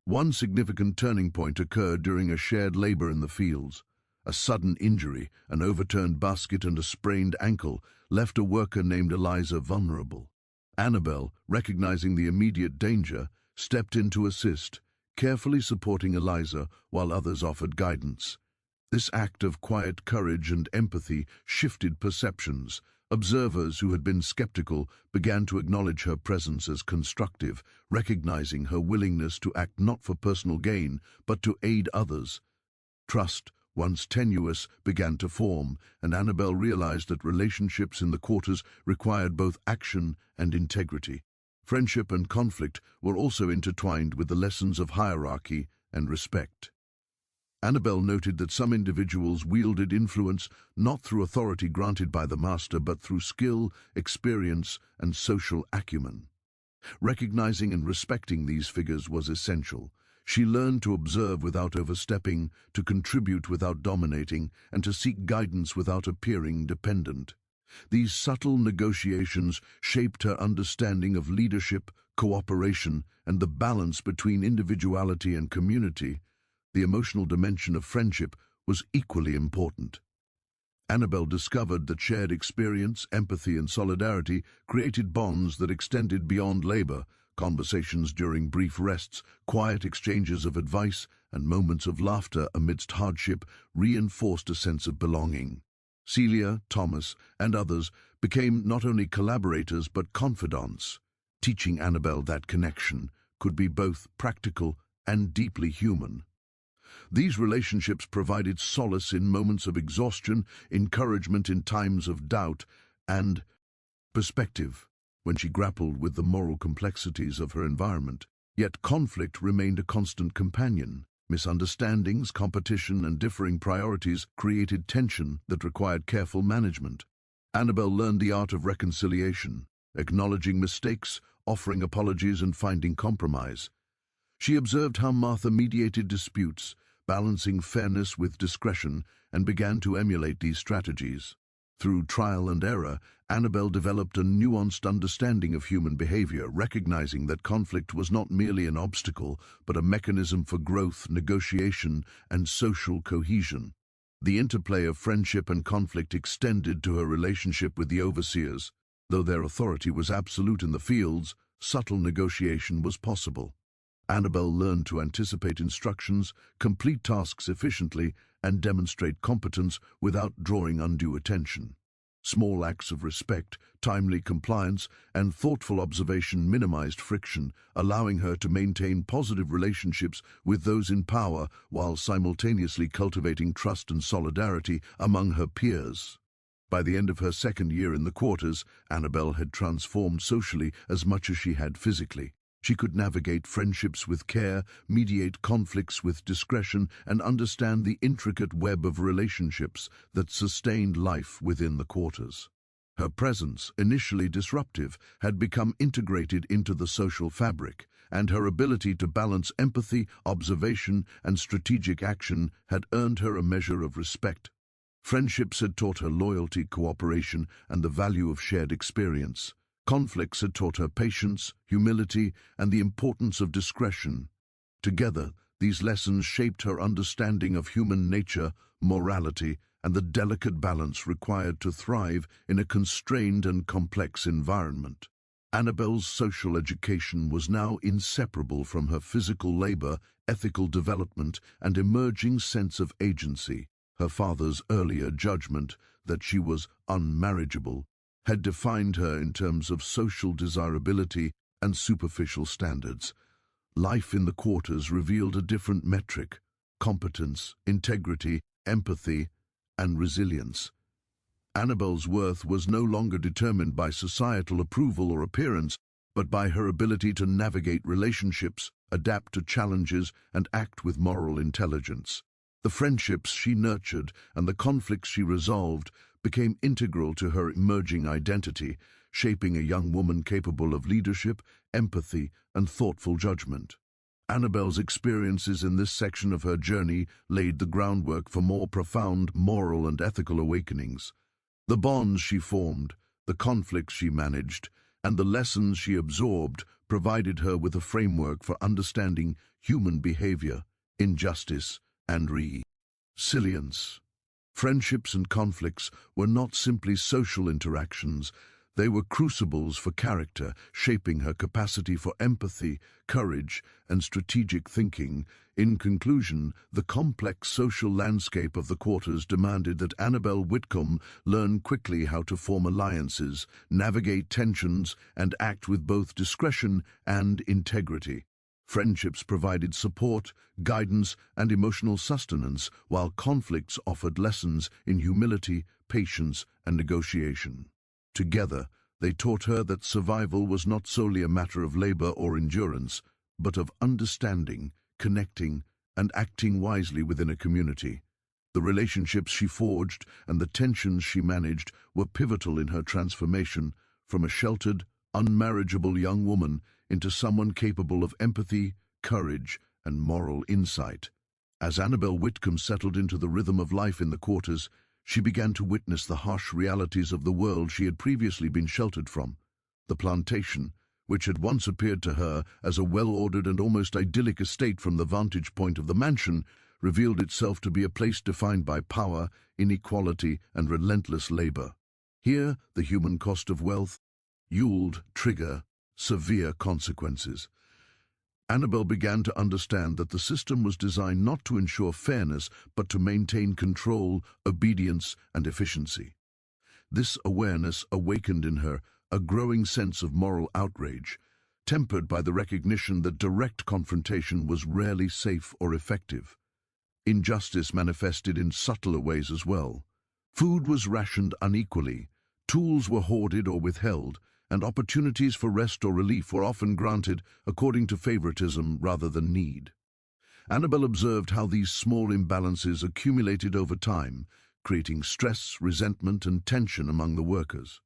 One significant turning point occurred during a shared labor in the fields. A sudden injury, an overturned basket and a sprained ankle, left a worker named Eliza vulnerable. Annabel, recognizing the immediate danger, stepped in to assist, carefully supporting Eliza while others offered guidance. This act of quiet courage and empathy shifted perceptions. Observers who had been skeptical began to acknowledge her presence as constructive, recognizing her willingness to act not for personal gain, but to aid others. Trust, once tenuous, began to form, and Annabel realized that relationships in the quarters required both action and integrity. Friendship and conflict were also intertwined with the lessons of hierarchy and respect. Annabel noted that some individuals wielded influence not through authority granted by the master, but through skill, experience, and social acumen. Recognizing and respecting these figures was essential. She learned to observe without overstepping, to contribute without dominating, and to seek guidance without appearing dependent. These subtle negotiations shaped her understanding of leadership, cooperation, and the balance between individuality and community. The emotional dimension of friendship was equally important. Annabel discovered that shared experience, empathy, and solidarity created bonds that extended beyond labor. Conversations during brief rests, quiet exchanges of advice, and moments of laughter amidst hardship reinforced a sense of belonging. Celia, Thomas, and others became not only collaborators but confidants, teaching Annabel that connection could be both practical and deeply human. These relationships provided solace in moments of exhaustion, encouragement in times of doubt, and perspective when she grappled with the moral complexities of her environment. Yet conflict remained a constant companion. Misunderstandings, competition, and differing priorities created tension that required careful management. Annabel learned the art of reconciliation, acknowledging mistakes, offering apologies, and finding compromise. She observed how Martha mediated disputes, balancing fairness with discretion, and began to emulate these strategies. Through trial and error, Annabel developed a nuanced understanding of human behavior, recognizing that conflict was not merely an obstacle, but a mechanism for growth, negotiation, and social cohesion. The interplay of friendship and conflict extended to her relationship with the overseers. Though their authority was absolute in the fields, subtle negotiation was possible. Annabel learned to anticipate instructions, complete tasks efficiently, and demonstrate competence without drawing undue attention. Small acts of respect, timely compliance, and thoughtful observation minimized friction, allowing her to maintain positive relationships with those in power while simultaneously cultivating trust and solidarity among her peers. By the end of her second year in the quarters, Annabel had transformed socially as much as she had physically. She could navigate friendships with care, mediate conflicts with discretion, and understand the intricate web of relationships that sustained life within the quarters. Her presence, initially disruptive, had become integrated into the social fabric, and her ability to balance empathy, observation, and strategic action had earned her a measure of respect. Friendships had taught her loyalty, cooperation, and the value of shared experience. Conflicts had taught her patience, humility, and the importance of discretion. Together, these lessons shaped her understanding of human nature, morality, and the delicate balance required to thrive in a constrained and complex environment. Annabelle's social education was now inseparable from her physical labor, ethical development, and emerging sense of agency. Her father's earlier judgment that she was unmarriageable had defined her in terms of social desirability and superficial standards. Life in the quarters revealed a different metric: competence, integrity, empathy, and resilience. Annabelle's worth was no longer determined by societal approval or appearance, but by her ability to navigate relationships, adapt to challenges, and act with moral intelligence. The friendships she nurtured and the conflicts she resolved became integral to her emerging identity, shaping a young woman capable of leadership, empathy, and thoughtful judgment. Annabelle's experiences in this section of her journey laid the groundwork for more profound moral and ethical awakenings. The bonds she formed, the conflicts she managed, and the lessons she absorbed provided her with a framework for understanding human behavior, injustice, and resilience. Friendships and conflicts were not simply social interactions, they were crucibles for character, shaping her capacity for empathy, courage, and strategic thinking. In conclusion, the complex social landscape of the quarters demanded that Annabelle Whitcomb learn quickly how to form alliances, navigate tensions, and act with both discretion and integrity. Friendships provided support, guidance, and emotional sustenance, while conflicts offered lessons in humility, patience, and negotiation. Together, they taught her that survival was not solely a matter of labor or endurance, but of understanding, connecting, and acting wisely within a community. The relationships she forged and the tensions she managed were pivotal in her transformation from a sheltered, unmarriageable young woman into someone capable of empathy, courage, and moral insight. As Annabelle Whitcomb settled into the rhythm of life in the quarters, she began to witness the harsh realities of the world she had previously been sheltered from. The plantation, which had once appeared to her as a well-ordered and almost idyllic estate from the vantage point of the mansion, revealed itself to be a place defined by power, inequality, and relentless labor. Here, the human cost of wealth yielded severe consequences. Annabelle began to understand that the system was designed not to ensure fairness, but to maintain control, obedience, and efficiency. This awareness awakened in her a growing sense of moral outrage, tempered by the recognition that direct confrontation was rarely safe or effective. Injustice manifested in subtler ways as well. Food was rationed unequally, tools were hoarded or withheld, and opportunities for rest or relief were often granted according to favoritism rather than need. Annabelle observed how these small imbalances accumulated over time, creating stress, resentment, and tension among the workers.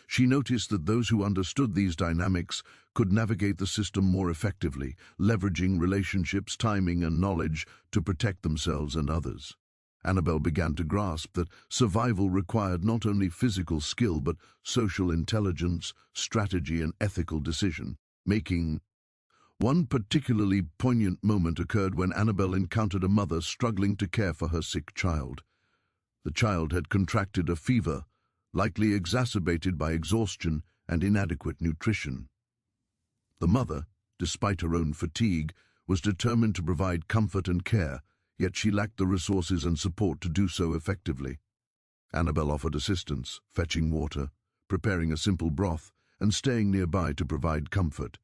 She noticed that those who understood these dynamics could navigate the system more effectively, leveraging relationships, timing, and knowledge to protect themselves and others. Annabelle began to grasp that survival required not only physical skill but social intelligence, strategy, and ethical decision-making. One particularly poignant moment occurred when Annabelle encountered a mother struggling to care for her sick child. The child had contracted a fever, likely exacerbated by exhaustion and inadequate nutrition. The mother, despite her own fatigue, was determined to provide comfort and care, yet she lacked the resources and support to do so effectively. Annabelle offered assistance, fetching water, preparing a simple broth, and staying nearby to provide comfort.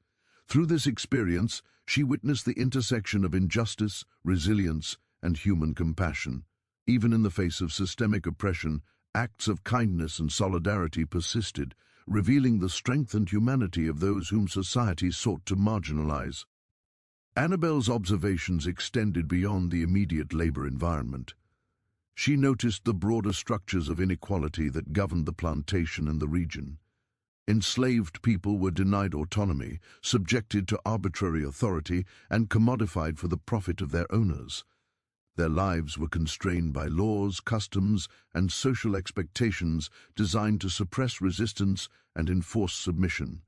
Through this experience, she witnessed the intersection of injustice, resilience, and human compassion. Even in the face of systemic oppression, acts of kindness and solidarity persisted, revealing the strength and humanity of those whom society sought to marginalize. Annabelle's observations extended beyond the immediate labor environment. She noticed the broader structures of inequality that governed the plantation and the region. Enslaved people were denied autonomy, subjected to arbitrary authority, and commodified for the profit of their owners. Their lives were constrained by laws, customs, and social expectations designed to suppress resistance and enforce submission.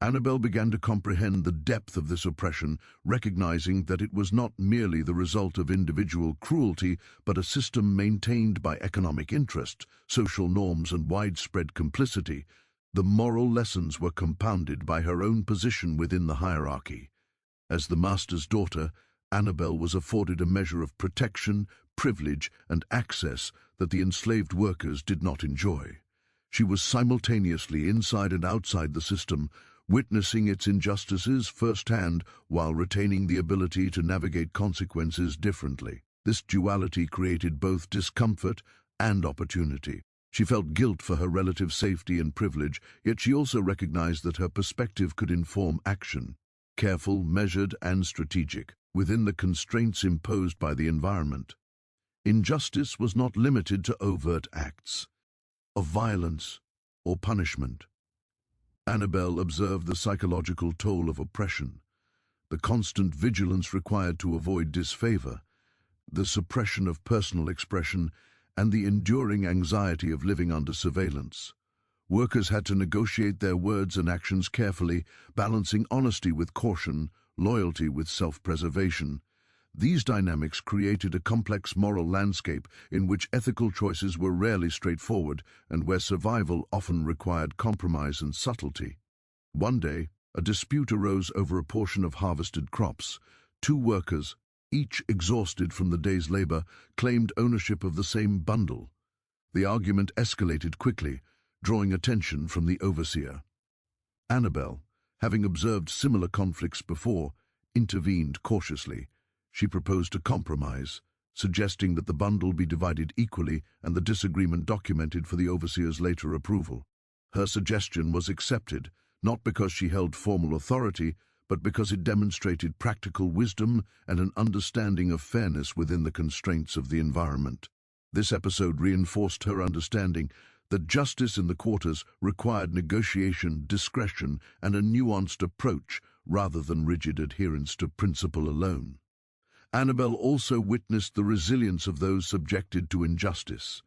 Annabelle began to comprehend the depth of this oppression, recognizing that it was not merely the result of individual cruelty, but a system maintained by economic interest, social norms, and widespread complicity. The moral lessons were compounded by her own position within the hierarchy. As the master's daughter, Annabelle was afforded a measure of protection, privilege, and access that the enslaved workers did not enjoy. She was simultaneously inside and outside the system, witnessing its injustices firsthand while retaining the ability to navigate consequences differently. This duality created both discomfort and opportunity. She felt guilt for her relative safety and privilege, yet she also recognized that her perspective could inform action, careful, measured, and strategic, within the constraints imposed by the environment. Injustice was not limited to overt acts of violence or punishment. Annabelle observed the psychological toll of oppression, the constant vigilance required to avoid disfavor, the suppression of personal expression, and the enduring anxiety of living under surveillance. Workers had to negotiate their words and actions carefully, balancing honesty with caution, loyalty with self-preservation. These dynamics created a complex moral landscape in which ethical choices were rarely straightforward and where survival often required compromise and subtlety. One day, a dispute arose over a portion of harvested crops. Two workers, each exhausted from the day's labor, claimed ownership of the same bundle. The argument escalated quickly, drawing attention from the overseer. Annabelle, having observed similar conflicts before, intervened cautiously. She proposed a compromise, suggesting that the bundle be divided equally and the disagreement documented for the overseer's later approval. Her suggestion was accepted, not because she held formal authority, but because it demonstrated practical wisdom and an understanding of fairness within the constraints of the environment. This episode reinforced her understanding that justice in the quarters required negotiation, discretion, and a nuanced approach rather than rigid adherence to principle alone. Annabelle also witnessed the resilience of those subjected to injustice.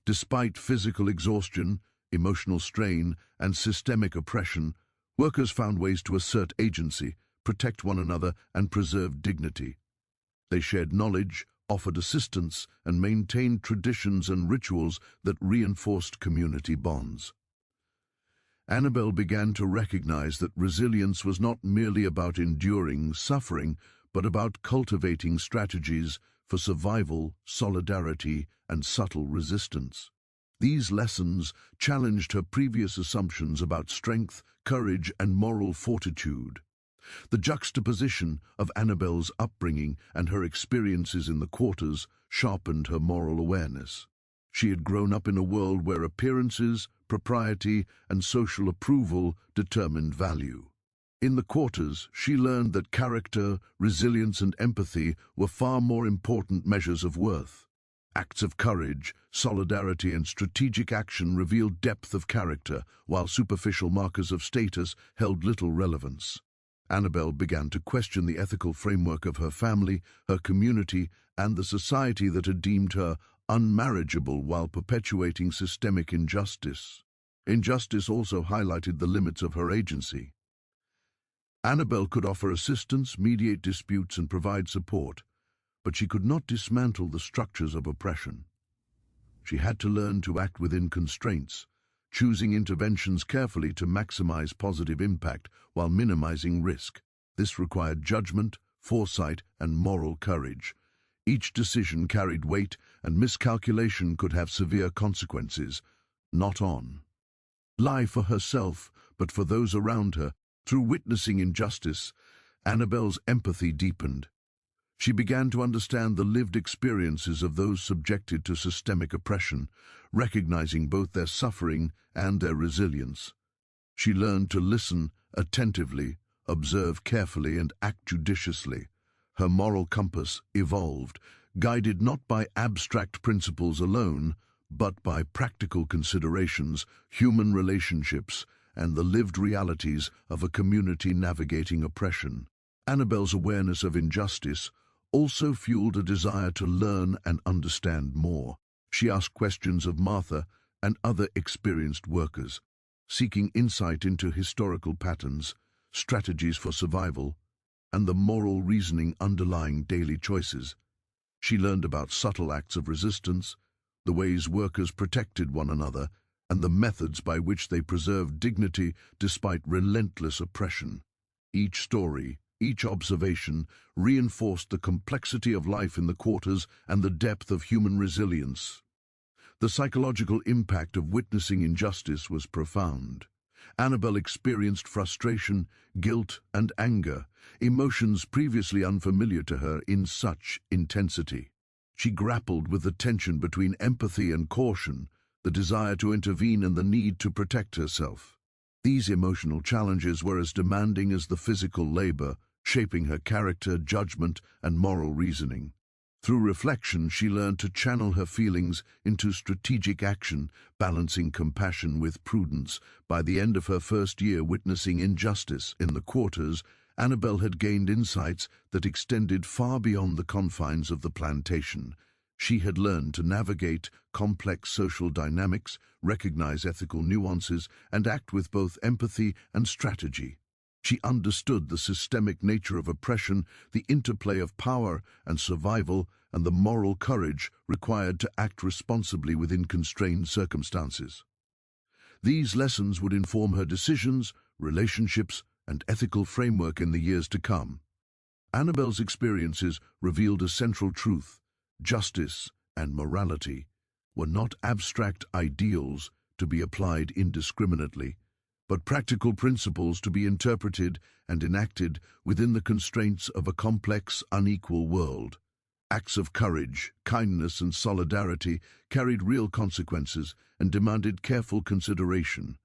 Despite physical exhaustion, emotional strain, and systemic oppression, workers found ways to assert agency, protect one another, and preserve dignity. They shared knowledge, offered assistance, and maintained traditions and rituals that reinforced community bonds. Annabelle began to recognize that resilience was not merely about enduring suffering, but about cultivating strategies for survival, solidarity, and subtle resistance. These lessons challenged her previous assumptions about strength, courage, and moral fortitude. The juxtaposition of Annabelle's upbringing and her experiences in the quarters sharpened her moral awareness. She had grown up in a world where appearances, propriety, and social approval determined value. In the quarters, she learned that character, resilience, and empathy were far more important measures of worth. Acts of courage, solidarity, and strategic action revealed depth of character, while superficial markers of status held little relevance. Annabelle began to question the ethical framework of her family, her community, and the society that had deemed her unmarriageable while perpetuating systemic injustice. Injustice also highlighted the limits of her agency. Annabelle could offer assistance, mediate disputes, and provide support, but she could not dismantle the structures of oppression. She had to learn to act within constraints, choosing interventions carefully to maximize positive impact while minimizing risk. This required judgment, foresight, and moral courage. Each decision carried weight, and miscalculation could have severe consequences, not only for herself, but for those around her. Through witnessing injustice, Annabelle's empathy deepened. She began to understand the lived experiences of those subjected to systemic oppression, recognizing both their suffering and their resilience. She learned to listen attentively, observe carefully, and act judiciously. Her moral compass evolved, guided not by abstract principles alone, but by practical considerations, human relationships, and the lived realities of a community navigating oppression. Annabelle's awareness of injustice also fueled a desire to learn and understand more. She asked questions of Martha and other experienced workers, seeking insight into historical patterns, strategies for survival, and the moral reasoning underlying daily choices. She learned about subtle acts of resistance, the ways workers protected one another, and the methods by which they preserved dignity despite relentless oppression. Each story, each observation, reinforced the complexity of life in the quarters and the depth of human resilience. The psychological impact of witnessing injustice was profound. Annabelle experienced frustration, guilt, and anger, emotions previously unfamiliar to her in such intensity. She grappled with the tension between empathy and caution, the desire to intervene and the need to protect herself. These emotional challenges were as demanding as the physical labor, shaping her character, judgment, and moral reasoning. Through reflection, she learned to channel her feelings into strategic action, balancing compassion with prudence. By the end of her first year witnessing injustice in the quarters, Annabelle had gained insights that extended far beyond the confines of the plantation. She had learned to navigate complex social dynamics, recognize ethical nuances, and act with both empathy and strategy. She understood the systemic nature of oppression, the interplay of power and survival, and the moral courage required to act responsibly within constrained circumstances. These lessons would inform her decisions, relationships, and ethical framework in the years to come. Annabelle's experiences revealed a central truth: justice and morality were not abstract ideals to be applied indiscriminately, but practical principles to be interpreted and enacted within the constraints of a complex, unequal world. Acts of courage, kindness, and solidarity carried real consequences and demanded careful consideration.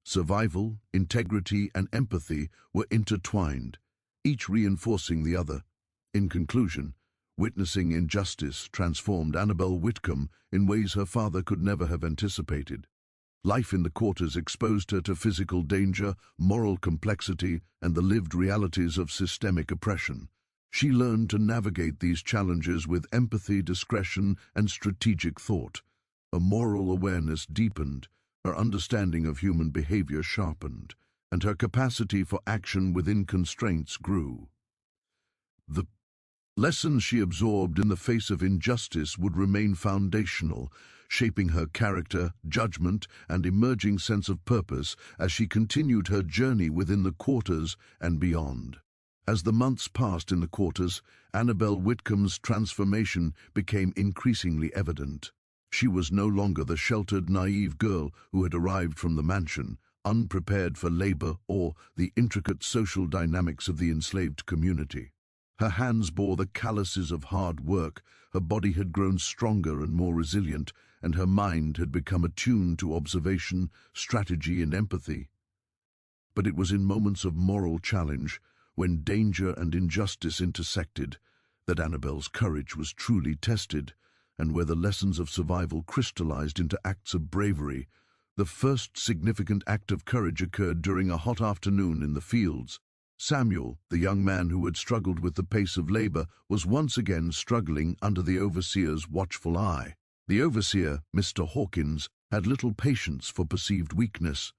Survival, integrity, and empathy were intertwined, each reinforcing the other. In conclusion, witnessing injustice transformed Annabelle Whitcomb in ways her father could never have anticipated. Life in the quarters exposed her to physical danger, moral complexity, and the lived realities of systemic oppression. She learned to navigate these challenges with empathy, discretion, and strategic thought. A moral awareness deepened, her understanding of human behavior sharpened, and her capacity for action within constraints grew. The lessons she absorbed in the face of injustice would remain foundational, shaping her character, judgment, and emerging sense of purpose as she continued her journey within the quarters and beyond. As the months passed in the quarters, Annabelle Whitcomb's transformation became increasingly evident. She was no longer the sheltered, naive girl who had arrived from the mansion, unprepared for labor or the intricate social dynamics of the enslaved community. Her hands bore the calluses of hard work, her body had grown stronger and more resilient, and her mind had become attuned to observation, strategy, and empathy. But it was in moments of moral challenge, when danger and injustice intersected, that Annabelle's courage was truly tested, and where the lessons of survival crystallized into acts of bravery. The first significant act of courage occurred during a hot afternoon in the fields. Samuel, the young man who had struggled with the pace of labor, was once again struggling under the overseer's watchful eye. The overseer, Mr. Hawkins, had little patience for perceived weakness.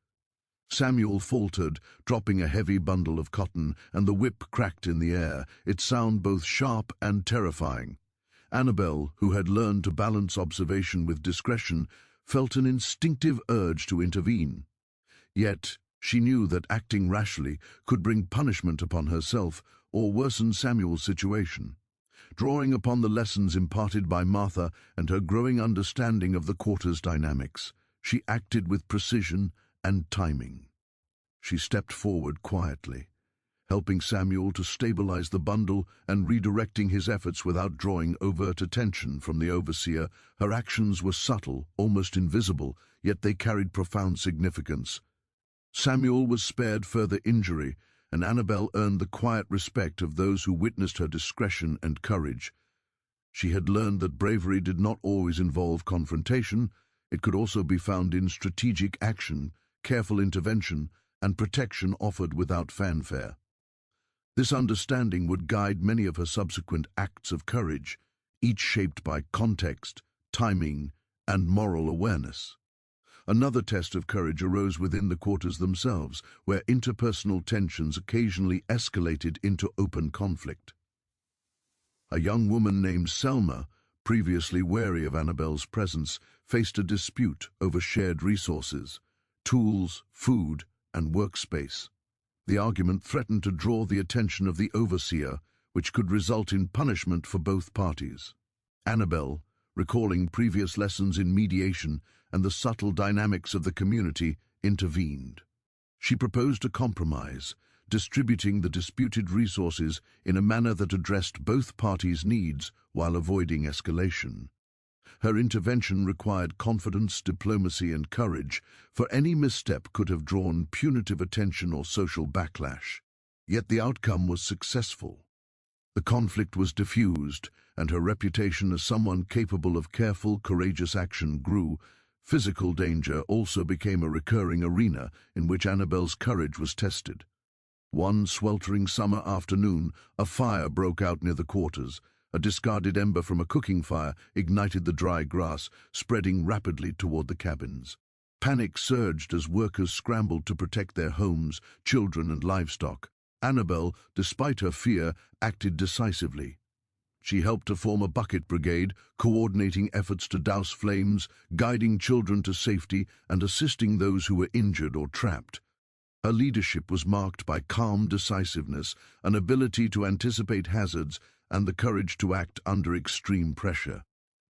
Samuel faltered, dropping a heavy bundle of cotton, and the whip cracked in the air, its sound both sharp and terrifying. Annabelle, who had learned to balance observation with discretion, felt an instinctive urge to intervene. Yet, she knew that acting rashly could bring punishment upon herself or worsen Samuel's situation. Drawing upon the lessons imparted by Martha and her growing understanding of the quarters dynamics, she acted with precision and timing. She stepped forward quietly, helping Samuel to stabilize the bundle and redirecting his efforts without drawing overt attention from the overseer. Her actions were subtle, almost invisible, yet they carried profound significance. Samuel was spared further injury, and Annabel earned the quiet respect of those who witnessed her discretion and courage. She had learned that bravery did not always involve confrontation. It could also be found in strategic action, careful intervention, and protection offered without fanfare. This understanding would guide many of her subsequent acts of courage, each shaped by context, timing, and moral awareness. Another test of courage arose within the quarters themselves, where interpersonal tensions occasionally escalated into open conflict. A young woman named Selma, previously wary of Annabel's presence, faced a dispute over shared resources, tools, food, and workspace. The argument threatened to draw the attention of the overseer, which could result in punishment for both parties. Annabel, recalling previous lessons in mediation and the subtle dynamics of the community, intervened. She proposed a compromise, distributing the disputed resources in a manner that addressed both parties' needs while avoiding escalation. Her intervention required confidence, diplomacy, and courage, for any misstep could have drawn punitive attention or social backlash. Yet the outcome was successful. The conflict was diffused, and her reputation as someone capable of careful, courageous action grew. Physical danger also became a recurring arena in which Annabel's courage was tested. One sweltering summer afternoon, a fire broke out near the quarters. A discarded ember from a cooking fire ignited the dry grass, spreading rapidly toward the cabins. Panic surged as workers scrambled to protect their homes, children, and livestock. Annabel, despite her fear, acted decisively. She helped to form a bucket brigade, coordinating efforts to douse flames, guiding children to safety, and assisting those who were injured or trapped. Her leadership was marked by calm decisiveness, an ability to anticipate hazards, and the courage to act under extreme pressure.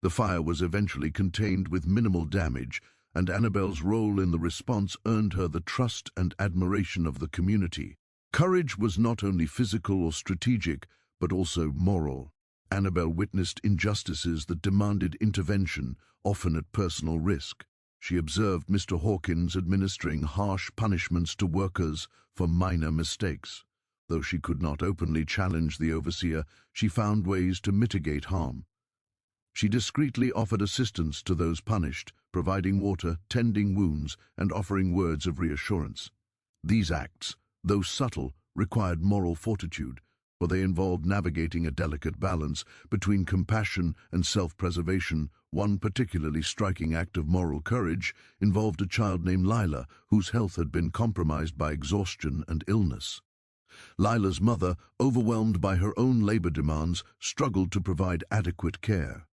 The fire was eventually contained with minimal damage, and Annabel's role in the response earned her the trust and admiration of the community. Courage was not only physical or strategic, but also moral. Annabel witnessed injustices that demanded intervention, often at personal risk. She observed Mr. Hawkins administering harsh punishments to workers for minor mistakes. Though she could not openly challenge the overseer, she found ways to mitigate harm. She discreetly offered assistance to those punished, providing water, tending wounds, and offering words of reassurance. These acts, though subtle, required moral fortitude, for they involved navigating a delicate balance between compassion and self-preservation. One particularly striking act of moral courage involved a child named Lila, whose health had been compromised by exhaustion and illness. Lila's mother, overwhelmed by her own labor demands, struggled to provide adequate care.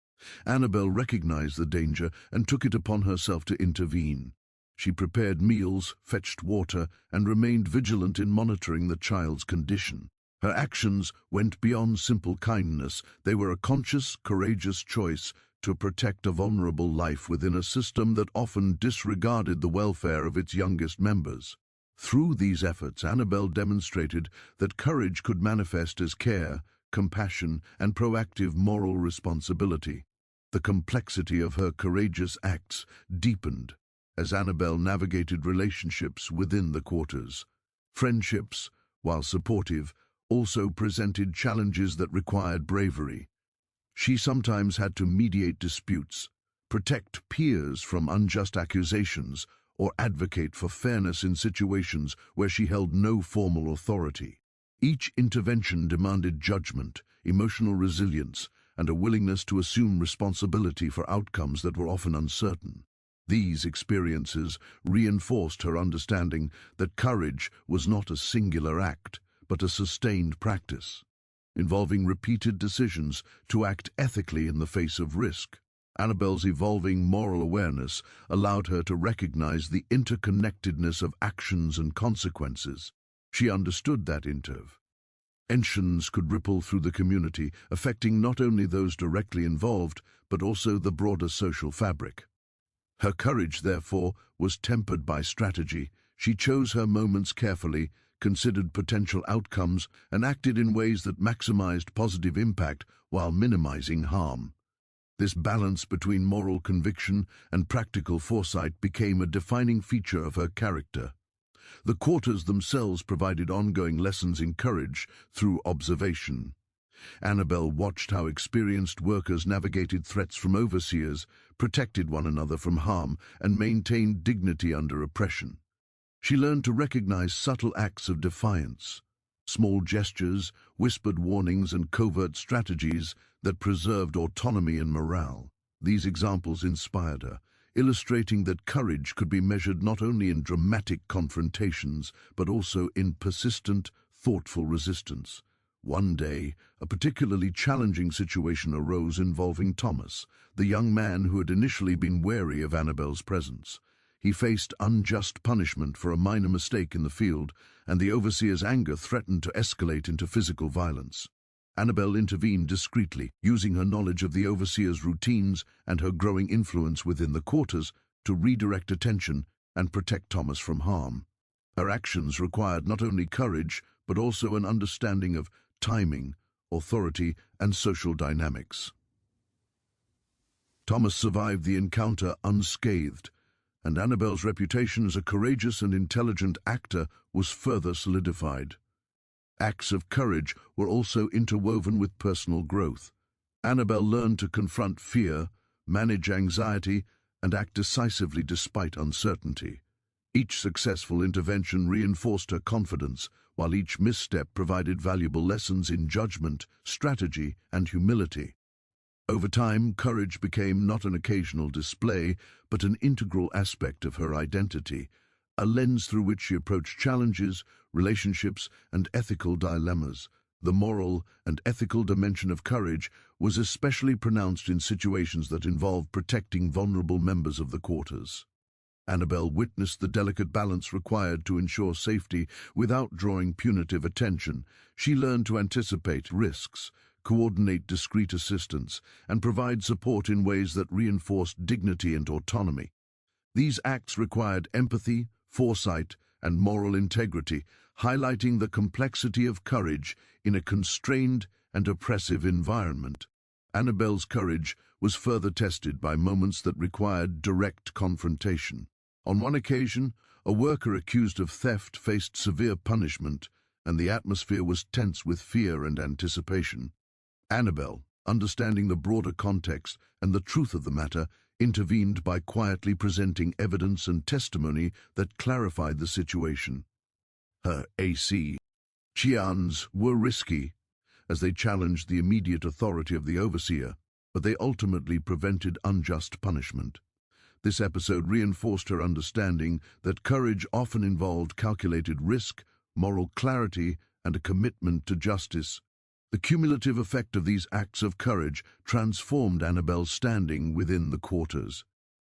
Annabel recognized the danger and took it upon herself to intervene. She prepared meals, fetched water, and remained vigilant in monitoring the child's condition. Her actions went beyond simple kindness. They were a conscious, courageous choice to protect a vulnerable life within a system that often disregarded the welfare of its youngest members. Through these efforts, Annabel demonstrated that courage could manifest as care, compassion, and proactive moral responsibility. The complexity of her courageous acts deepened as Annabel navigated relationships within the quarters. Friendships, while supportive, also presented challenges that required bravery. She sometimes had to mediate disputes, protect peers from unjust accusations, or advocate for fairness in situations where she held no formal authority. Each intervention demanded judgment, emotional resilience, and a willingness to assume responsibility for outcomes that were often uncertain. These experiences reinforced her understanding that courage was not a singular act, but a sustained practice, involving repeated decisions to act ethically in the face of risk. Annabel's evolving moral awareness allowed her to recognize the interconnectedness of actions and consequences. She understood that interventions could ripple through the community, affecting not only those directly involved, but also the broader social fabric. Her courage, therefore, was tempered by strategy. She chose her moments carefully, considered potential outcomes, and acted in ways that maximized positive impact while minimizing harm. This balance between moral conviction and practical foresight became a defining feature of her character. The quarters themselves provided ongoing lessons in courage through observation. Annabel watched how experienced workers navigated threats from overseers, protected one another from harm, and maintained dignity under oppression. She learned to recognize subtle acts of defiance, small gestures, whispered warnings, and covert strategies that preserved autonomy and morale. These examples inspired her, illustrating that courage could be measured not only in dramatic confrontations, but also in persistent, thoughtful resistance. One day, a particularly challenging situation arose involving Thomas, the young man who had initially been wary of Annabel's presence. He faced unjust punishment for a minor mistake in the field, and the overseer's anger threatened to escalate into physical violence. Annabel intervened discreetly, using her knowledge of the overseer's routines and her growing influence within the quarters to redirect attention and protect Thomas from harm. Her actions required not only courage, but also an understanding of timing, authority, and social dynamics. Thomas survived the encounter unscathed, and Annabel's reputation as a courageous and intelligent actor was further solidified. Acts of courage were also interwoven with personal growth. Annabel learned to confront fear, manage anxiety, and act decisively despite uncertainty. Each successful intervention reinforced her confidence, while each misstep provided valuable lessons in judgment, strategy, and humility. Over time, courage became not an occasional display, but an integral aspect of her identity, a lens through which she approached challenges, relationships, and ethical dilemmas. The moral and ethical dimension of courage was especially pronounced in situations that involved protecting vulnerable members of the quarters. Annabel witnessed the delicate balance required to ensure safety without drawing punitive attention. She learned to anticipate risks, coordinate discreet assistance, and provide support in ways that reinforced dignity and autonomy. These acts required empathy, foresight, and moral integrity, highlighting the complexity of courage in a constrained and oppressive environment. Annabel's courage was further tested by moments that required direct confrontation. On one occasion, a worker accused of theft faced severe punishment, and the atmosphere was tense with fear and anticipation. Annabel, understanding the broader context and the truth of the matter, intervened by quietly presenting evidence and testimony that clarified the situation. Her AC Chians were risky, as they challenged the immediate authority of the overseer, but they ultimately prevented unjust punishment. This episode reinforced her understanding that courage often involved calculated risk, moral clarity, and a commitment to justice. The cumulative effect of these acts of courage transformed Annabel's standing within the quarters.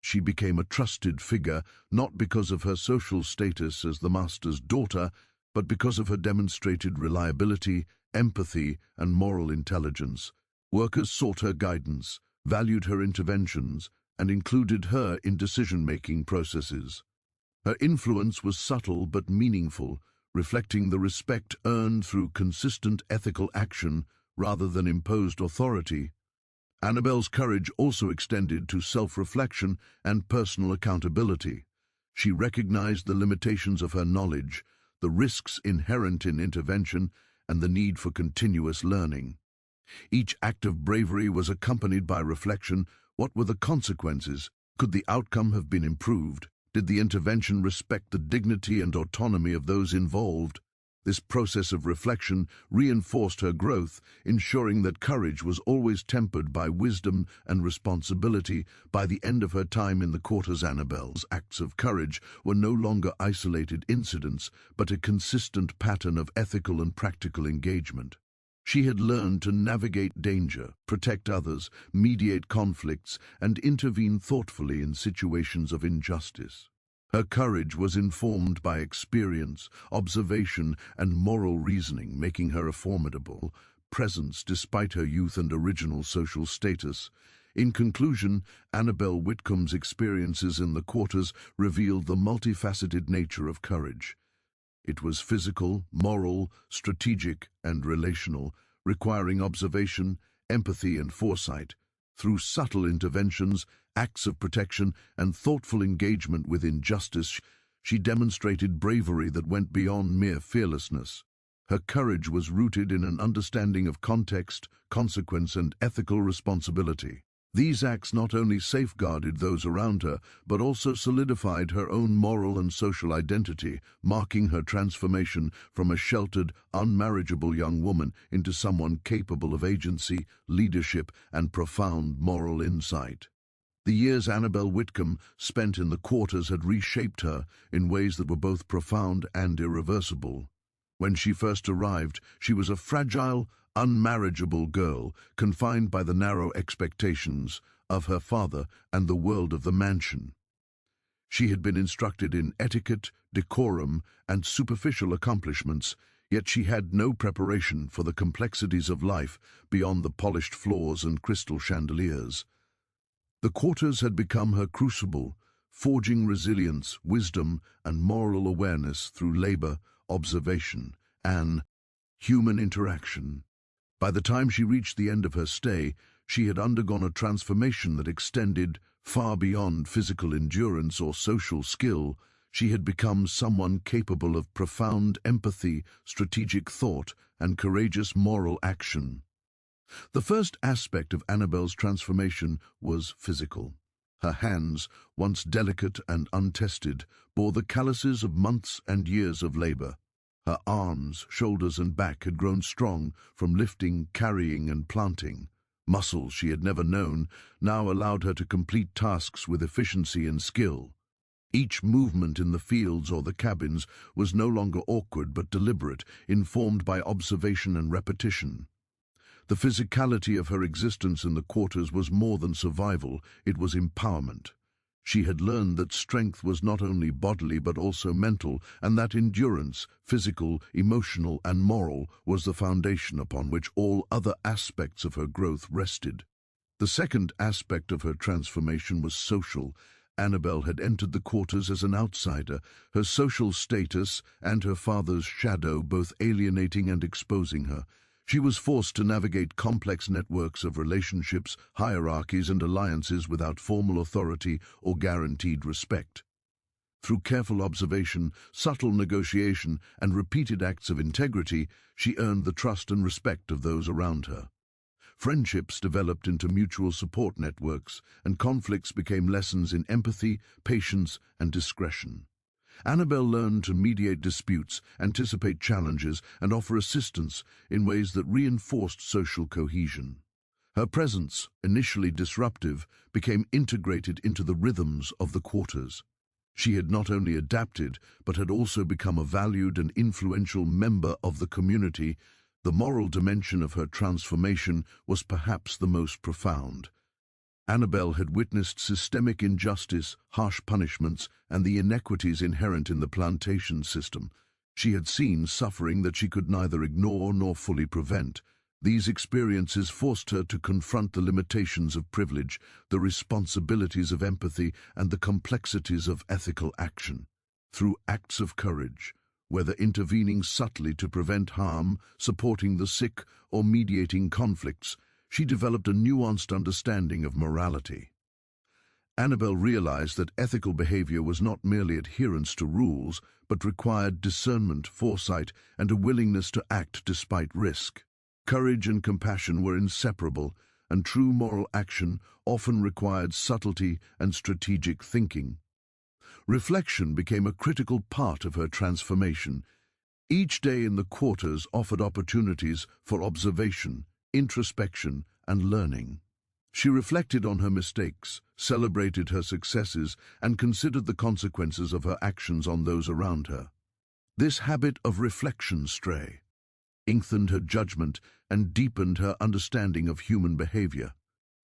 She became a trusted figure not because of her social status as the master's daughter, but because of her demonstrated reliability, empathy, and moral intelligence. Workers sought her guidance, valued her interventions, and included her in decision-making processes. Her influence was subtle but meaningful, reflecting the respect earned through consistent ethical action rather than imposed authority. Annabel's courage also extended to self-reflection and personal accountability. She recognized the limitations of her knowledge, the risks inherent in intervention, and the need for continuous learning. Each act of bravery was accompanied by reflection. What were the consequences? Could the outcome have been improved? Did the intervention respect the dignity and autonomy of those involved? This process of reflection reinforced her growth, ensuring that courage was always tempered by wisdom and responsibility. By the end of her time in the quarters, Annabel's acts of courage were no longer isolated incidents, but a consistent pattern of ethical and practical engagement. She had learned to navigate danger, protect others, mediate conflicts, and intervene thoughtfully in situations of injustice. Her courage was informed by experience, observation, and moral reasoning, making her a formidable presence despite her youth and original social status. In conclusion, Annabel Whitcomb's experiences in the quarters revealed the multifaceted nature of courage. It was physical, moral, strategic, and relational, requiring observation, empathy, and foresight. Through subtle interventions, acts of protection, and thoughtful engagement with injustice, she demonstrated bravery that went beyond mere fearlessness. Her courage was rooted in an understanding of context, consequence, and ethical responsibility. These acts not only safeguarded those around her, but also solidified her own moral and social identity, marking her transformation from a sheltered, unmarriageable young woman into someone capable of agency, leadership, and profound moral insight. The years Annabel Whitcomb spent in the quarters had reshaped her in ways that were both profound and irreversible. When she first arrived, she was a fragile, unmarriageable girl, confined by the narrow expectations of her father and the world of the mansion. She had been instructed in etiquette, decorum, and superficial accomplishments, yet she had no preparation for the complexities of life beyond the polished floors and crystal chandeliers. The quarters had become her crucible, forging resilience, wisdom, and moral awareness through labor, observation, and human interaction. By the time she reached the end of her stay, she had undergone a transformation that extended far beyond physical endurance or social skill. She had become someone capable of profound empathy, strategic thought, and courageous moral action. The first aspect of Annabel's transformation was physical. Her hands, once delicate and untested, bore the calluses of months and years of labor. Her arms, shoulders, and back had grown strong from lifting, carrying, and planting. Muscles she had never known now allowed her to complete tasks with efficiency and skill. Each movement in the fields or the cabins was no longer awkward but deliberate, informed by observation and repetition. The physicality of her existence in the quarters was more than survival, it was empowerment. She had learned that strength was not only bodily but also mental, and that endurance, physical, emotional, and moral, was the foundation upon which all other aspects of her growth rested. The second aspect of her transformation was social. Annabel had entered the quarters as an outsider, her social status and her father's shadow both alienating and exposing her. She was forced to navigate complex networks of relationships, hierarchies, and alliances without formal authority or guaranteed respect. Through careful observation, subtle negotiation, and repeated acts of integrity, she earned the trust and respect of those around her. Friendships developed into mutual support networks, and conflicts became lessons in empathy, patience, and discretion. Annabel learned to mediate disputes, anticipate challenges, and offer assistance in ways that reinforced social cohesion. Her presence, initially disruptive, became integrated into the rhythms of the quarters. She had not only adapted, but had also become a valued and influential member of the community. The moral dimension of her transformation was perhaps the most profound. Annabel had witnessed systemic injustice, harsh punishments, and the inequities inherent in the plantation system. She had seen suffering that she could neither ignore nor fully prevent. These experiences forced her to confront the limitations of privilege, the responsibilities of empathy, and the complexities of ethical action. Through acts of courage, whether intervening subtly to prevent harm, supporting the sick, or mediating conflicts, she developed a nuanced understanding of morality. Annabel realized that ethical behavior was not merely adherence to rules, but required discernment, foresight, and a willingness to act despite risk. Courage and compassion were inseparable, and true moral action often required subtlety and strategic thinking. Reflection became a critical part of her transformation. Each day in the quarters offered opportunities for observation, introspection, and learning. She reflected on her mistakes, celebrated her successes, and considered the consequences of her actions on those around her. This habit of reflection strengthened her judgment and deepened her understanding of human behavior.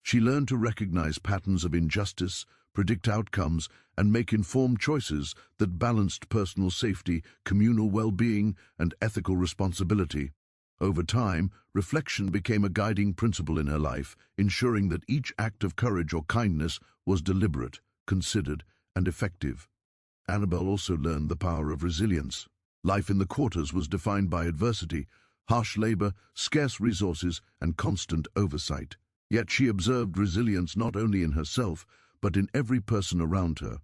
She learned to recognize patterns of injustice, predict outcomes, and make informed choices that balanced personal safety, communal well-being, and ethical responsibility. Over time, reflection became a guiding principle in her life, ensuring that each act of courage or kindness was deliberate, considered, and effective. Annabel also learned the power of resilience. Life in the quarters was defined by adversity, harsh labor, scarce resources, and constant oversight. Yet she observed resilience not only in herself, but in every person around her.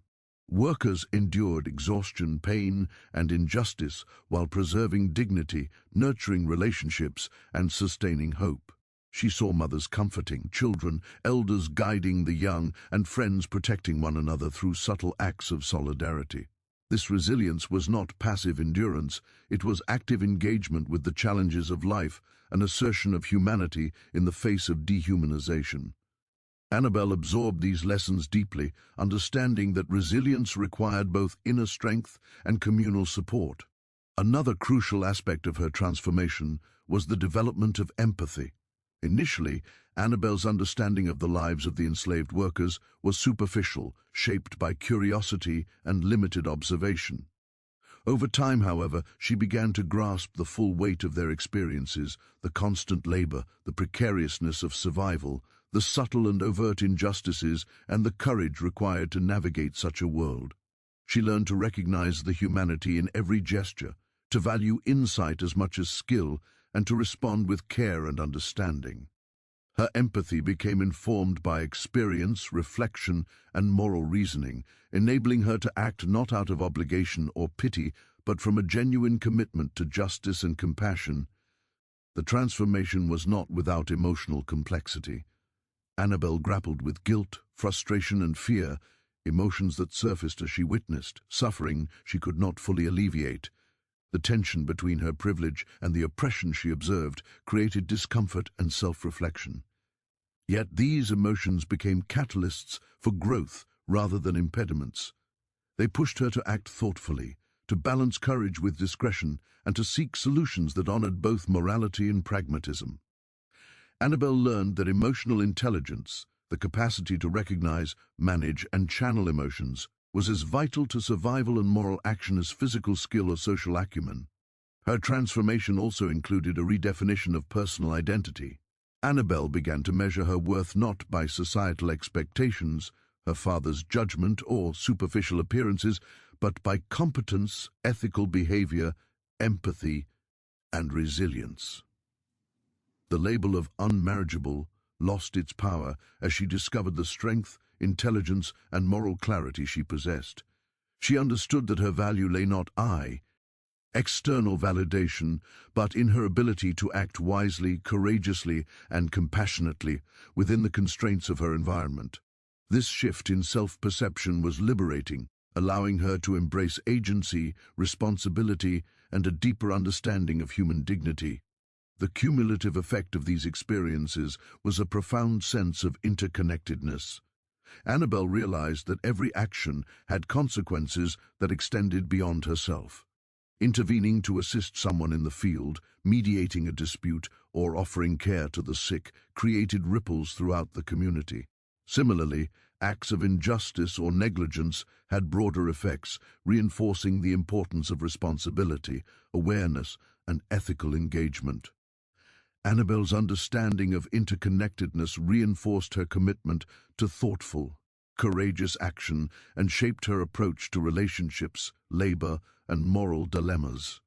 Workers endured exhaustion, pain, and injustice while preserving dignity, nurturing relationships, and sustaining hope. She saw mothers comforting children, elders guiding the young, and friends protecting one another through subtle acts of solidarity. This resilience was not passive endurance, it was active engagement with the challenges of life, an assertion of humanity in the face of dehumanization. Annabelle absorbed these lessons deeply, understanding that resilience required both inner strength and communal support. Another crucial aspect of her transformation was the development of empathy. Initially, Annabelle's understanding of the lives of the enslaved workers was superficial, shaped by curiosity and limited observation. Over time, however, she began to grasp the full weight of their experiences, the constant labor, the precariousness of survival, the subtle and overt injustices, and the courage required to navigate such a world. She learned to recognize the humanity in every gesture, to value insight as much as skill, and to respond with care and understanding. Her empathy became informed by experience, reflection, and moral reasoning, enabling her to act not out of obligation or pity, but from a genuine commitment to justice and compassion. The transformation was not without emotional complexity. Annabelle grappled with guilt, frustration, and fear, emotions that surfaced as she witnessed suffering she could not fully alleviate. The tension between her privilege and the oppression she observed created discomfort and self-reflection. Yet these emotions became catalysts for growth rather than impediments. They pushed her to act thoughtfully, to balance courage with discretion, and to seek solutions that honored both morality and pragmatism. Annabelle learned that emotional intelligence, the capacity to recognize, manage, and channel emotions, was as vital to survival and moral action as physical skill or social acumen. Her transformation also included a redefinition of personal identity. Annabelle began to measure her worth not by societal expectations, her father's judgment, or superficial appearances, but by competence, ethical behavior, empathy, and resilience. The label of unmarriageable lost its power as she discovered the strength, intelligence, and moral clarity she possessed. She understood that her value lay not in external validation, but in her ability to act wisely, courageously, and compassionately within the constraints of her environment. This shift in self-perception was liberating, allowing her to embrace agency, responsibility, and a deeper understanding of human dignity. The cumulative effect of these experiences was a profound sense of interconnectedness. Annabelle realized that every action had consequences that extended beyond herself. Intervening to assist someone in the field, mediating a dispute, or offering care to the sick created ripples throughout the community. Similarly, acts of injustice or negligence had broader effects, reinforcing the importance of responsibility, awareness, and ethical engagement. Annabelle's understanding of interconnectedness reinforced her commitment to thoughtful, courageous action and shaped her approach to relationships, labor, and moral dilemmas.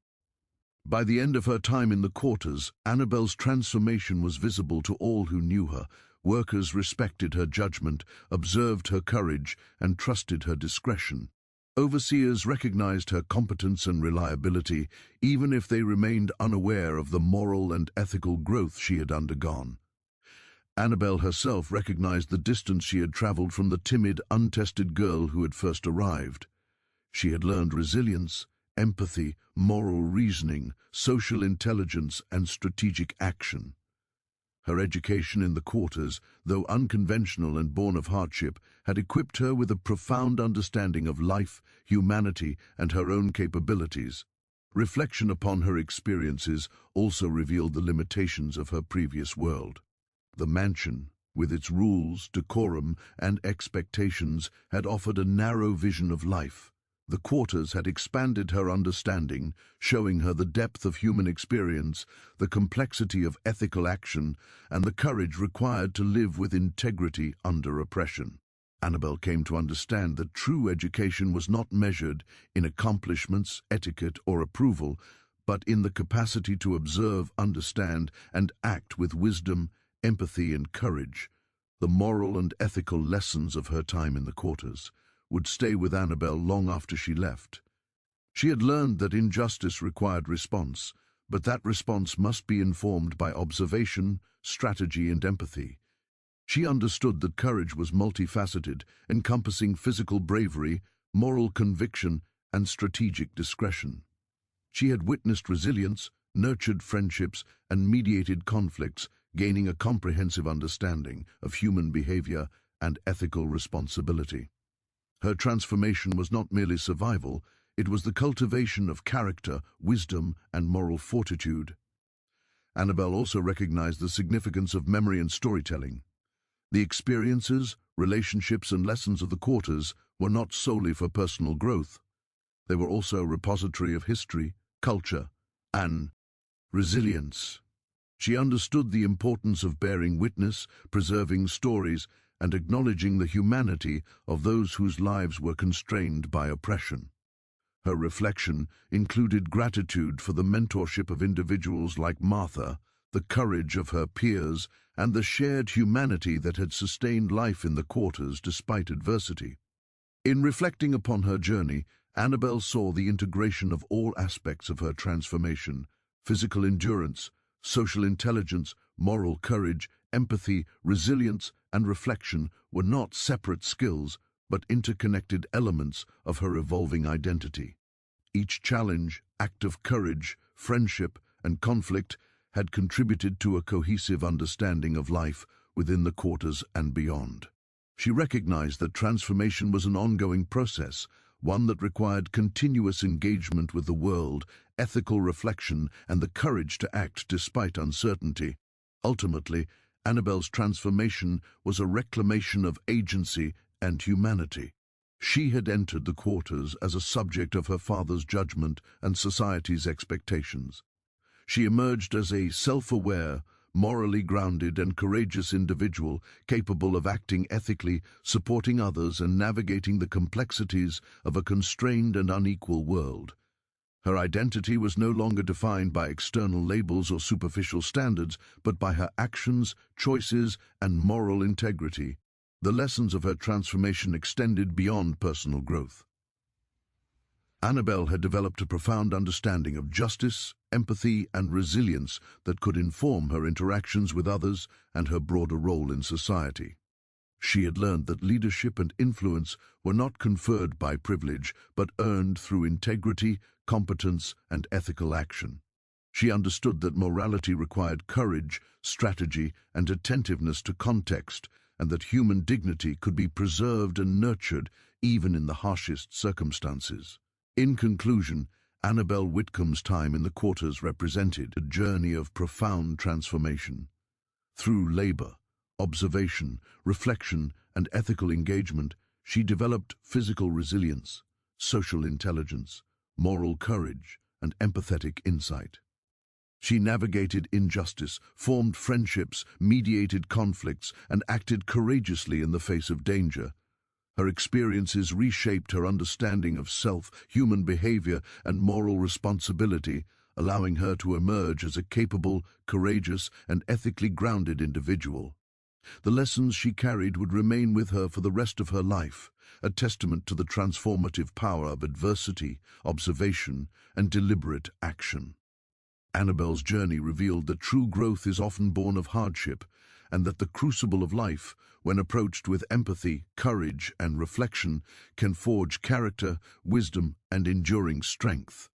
By the end of her time in the quarters, Annabelle's transformation was visible to all who knew her. Workers respected her judgment, observed her courage, and trusted her discretion. Overseers recognized her competence and reliability, even if they remained unaware of the moral and ethical growth she had undergone. Annabelle herself recognized the distance she had traveled from the timid, untested girl who had first arrived. She had learned resilience, empathy, moral reasoning, social intelligence, and strategic action. Her education in the quarters, though unconventional and born of hardship, had equipped her with a profound understanding of life, humanity, and her own capabilities. Reflection upon her experiences also revealed the limitations of her previous world. The mansion, with its rules, decorum, and expectations, had offered a narrow vision of life. The quarters had expanded her understanding, showing her the depth of human experience, the complexity of ethical action, and the courage required to live with integrity under oppression. Annabel came to understand that true education was not measured in accomplishments, etiquette, or approval, but in the capacity to observe, understand, and act with wisdom, empathy, and courage. The moral and ethical lessons of her time in the quarters would stay with Annabel long after she left. She had learned that injustice required response, but that response must be informed by observation, strategy, and empathy. She understood that courage was multifaceted, encompassing physical bravery, moral conviction, and strategic discretion. She had witnessed resilience, nurtured friendships, and mediated conflicts, gaining a comprehensive understanding of human behavior and ethical responsibility. Her transformation was not merely survival, it was the cultivation of character, wisdom, and moral fortitude. Annabel also recognized the significance of memory and storytelling. The experiences, relationships, and lessons of the quarters were not solely for personal growth. They were also a repository of history, culture, and resilience. She understood the importance of bearing witness, preserving stories, and acknowledging the humanity of those whose lives were constrained by oppression. Her reflection included gratitude for the mentorship of individuals like Martha, the courage of her peers, and the shared humanity that had sustained life in the quarters despite adversity. In reflecting upon her journey, Annabel saw the integration of all aspects of her transformation: physical endurance, social intelligence, moral courage, empathy, resilience, and reflection were not separate skills, but interconnected elements of her evolving identity. Each challenge, act of courage, friendship, and conflict had contributed to a cohesive understanding of life within the quarters and beyond. She recognized that transformation was an ongoing process, one that required continuous engagement with the world, ethical reflection, and the courage to act despite uncertainty. Ultimately, Annabel's transformation was a reclamation of agency and humanity. She had entered the quarters as a subject of her father's judgment and society's expectations. She emerged as a self-aware, morally grounded, and courageous individual capable of acting ethically, supporting others, and navigating the complexities of a constrained and unequal world. Her identity was no longer defined by external labels or superficial standards, but by her actions, choices, and moral integrity. The lessons of her transformation extended beyond personal growth. Annabel had developed a profound understanding of justice, empathy, and resilience that could inform her interactions with others and her broader role in society. She had learned that leadership and influence were not conferred by privilege, but earned through integrity, competence, and ethical action. She understood that morality required courage, strategy, and attentiveness to context, and that human dignity could be preserved and nurtured even in the harshest circumstances. In conclusion, Annabel Whitcomb's time in the quarters represented a journey of profound transformation. Through labor, observation, reflection, and ethical engagement, she developed physical resilience, social intelligence, moral courage, and empathetic insight. She navigated injustice, formed friendships, mediated conflicts, and acted courageously in the face of danger. Her experiences reshaped her understanding of self, human behavior, and moral responsibility, allowing her to emerge as a capable, courageous, and ethically grounded individual. The lessons she carried would remain with her for the rest of her life, a testament to the transformative power of adversity, observation, and deliberate action. Annabel's journey revealed that true growth is often born of hardship, and that the crucible of life, when approached with empathy, courage, and reflection, can forge character, wisdom, and enduring strength.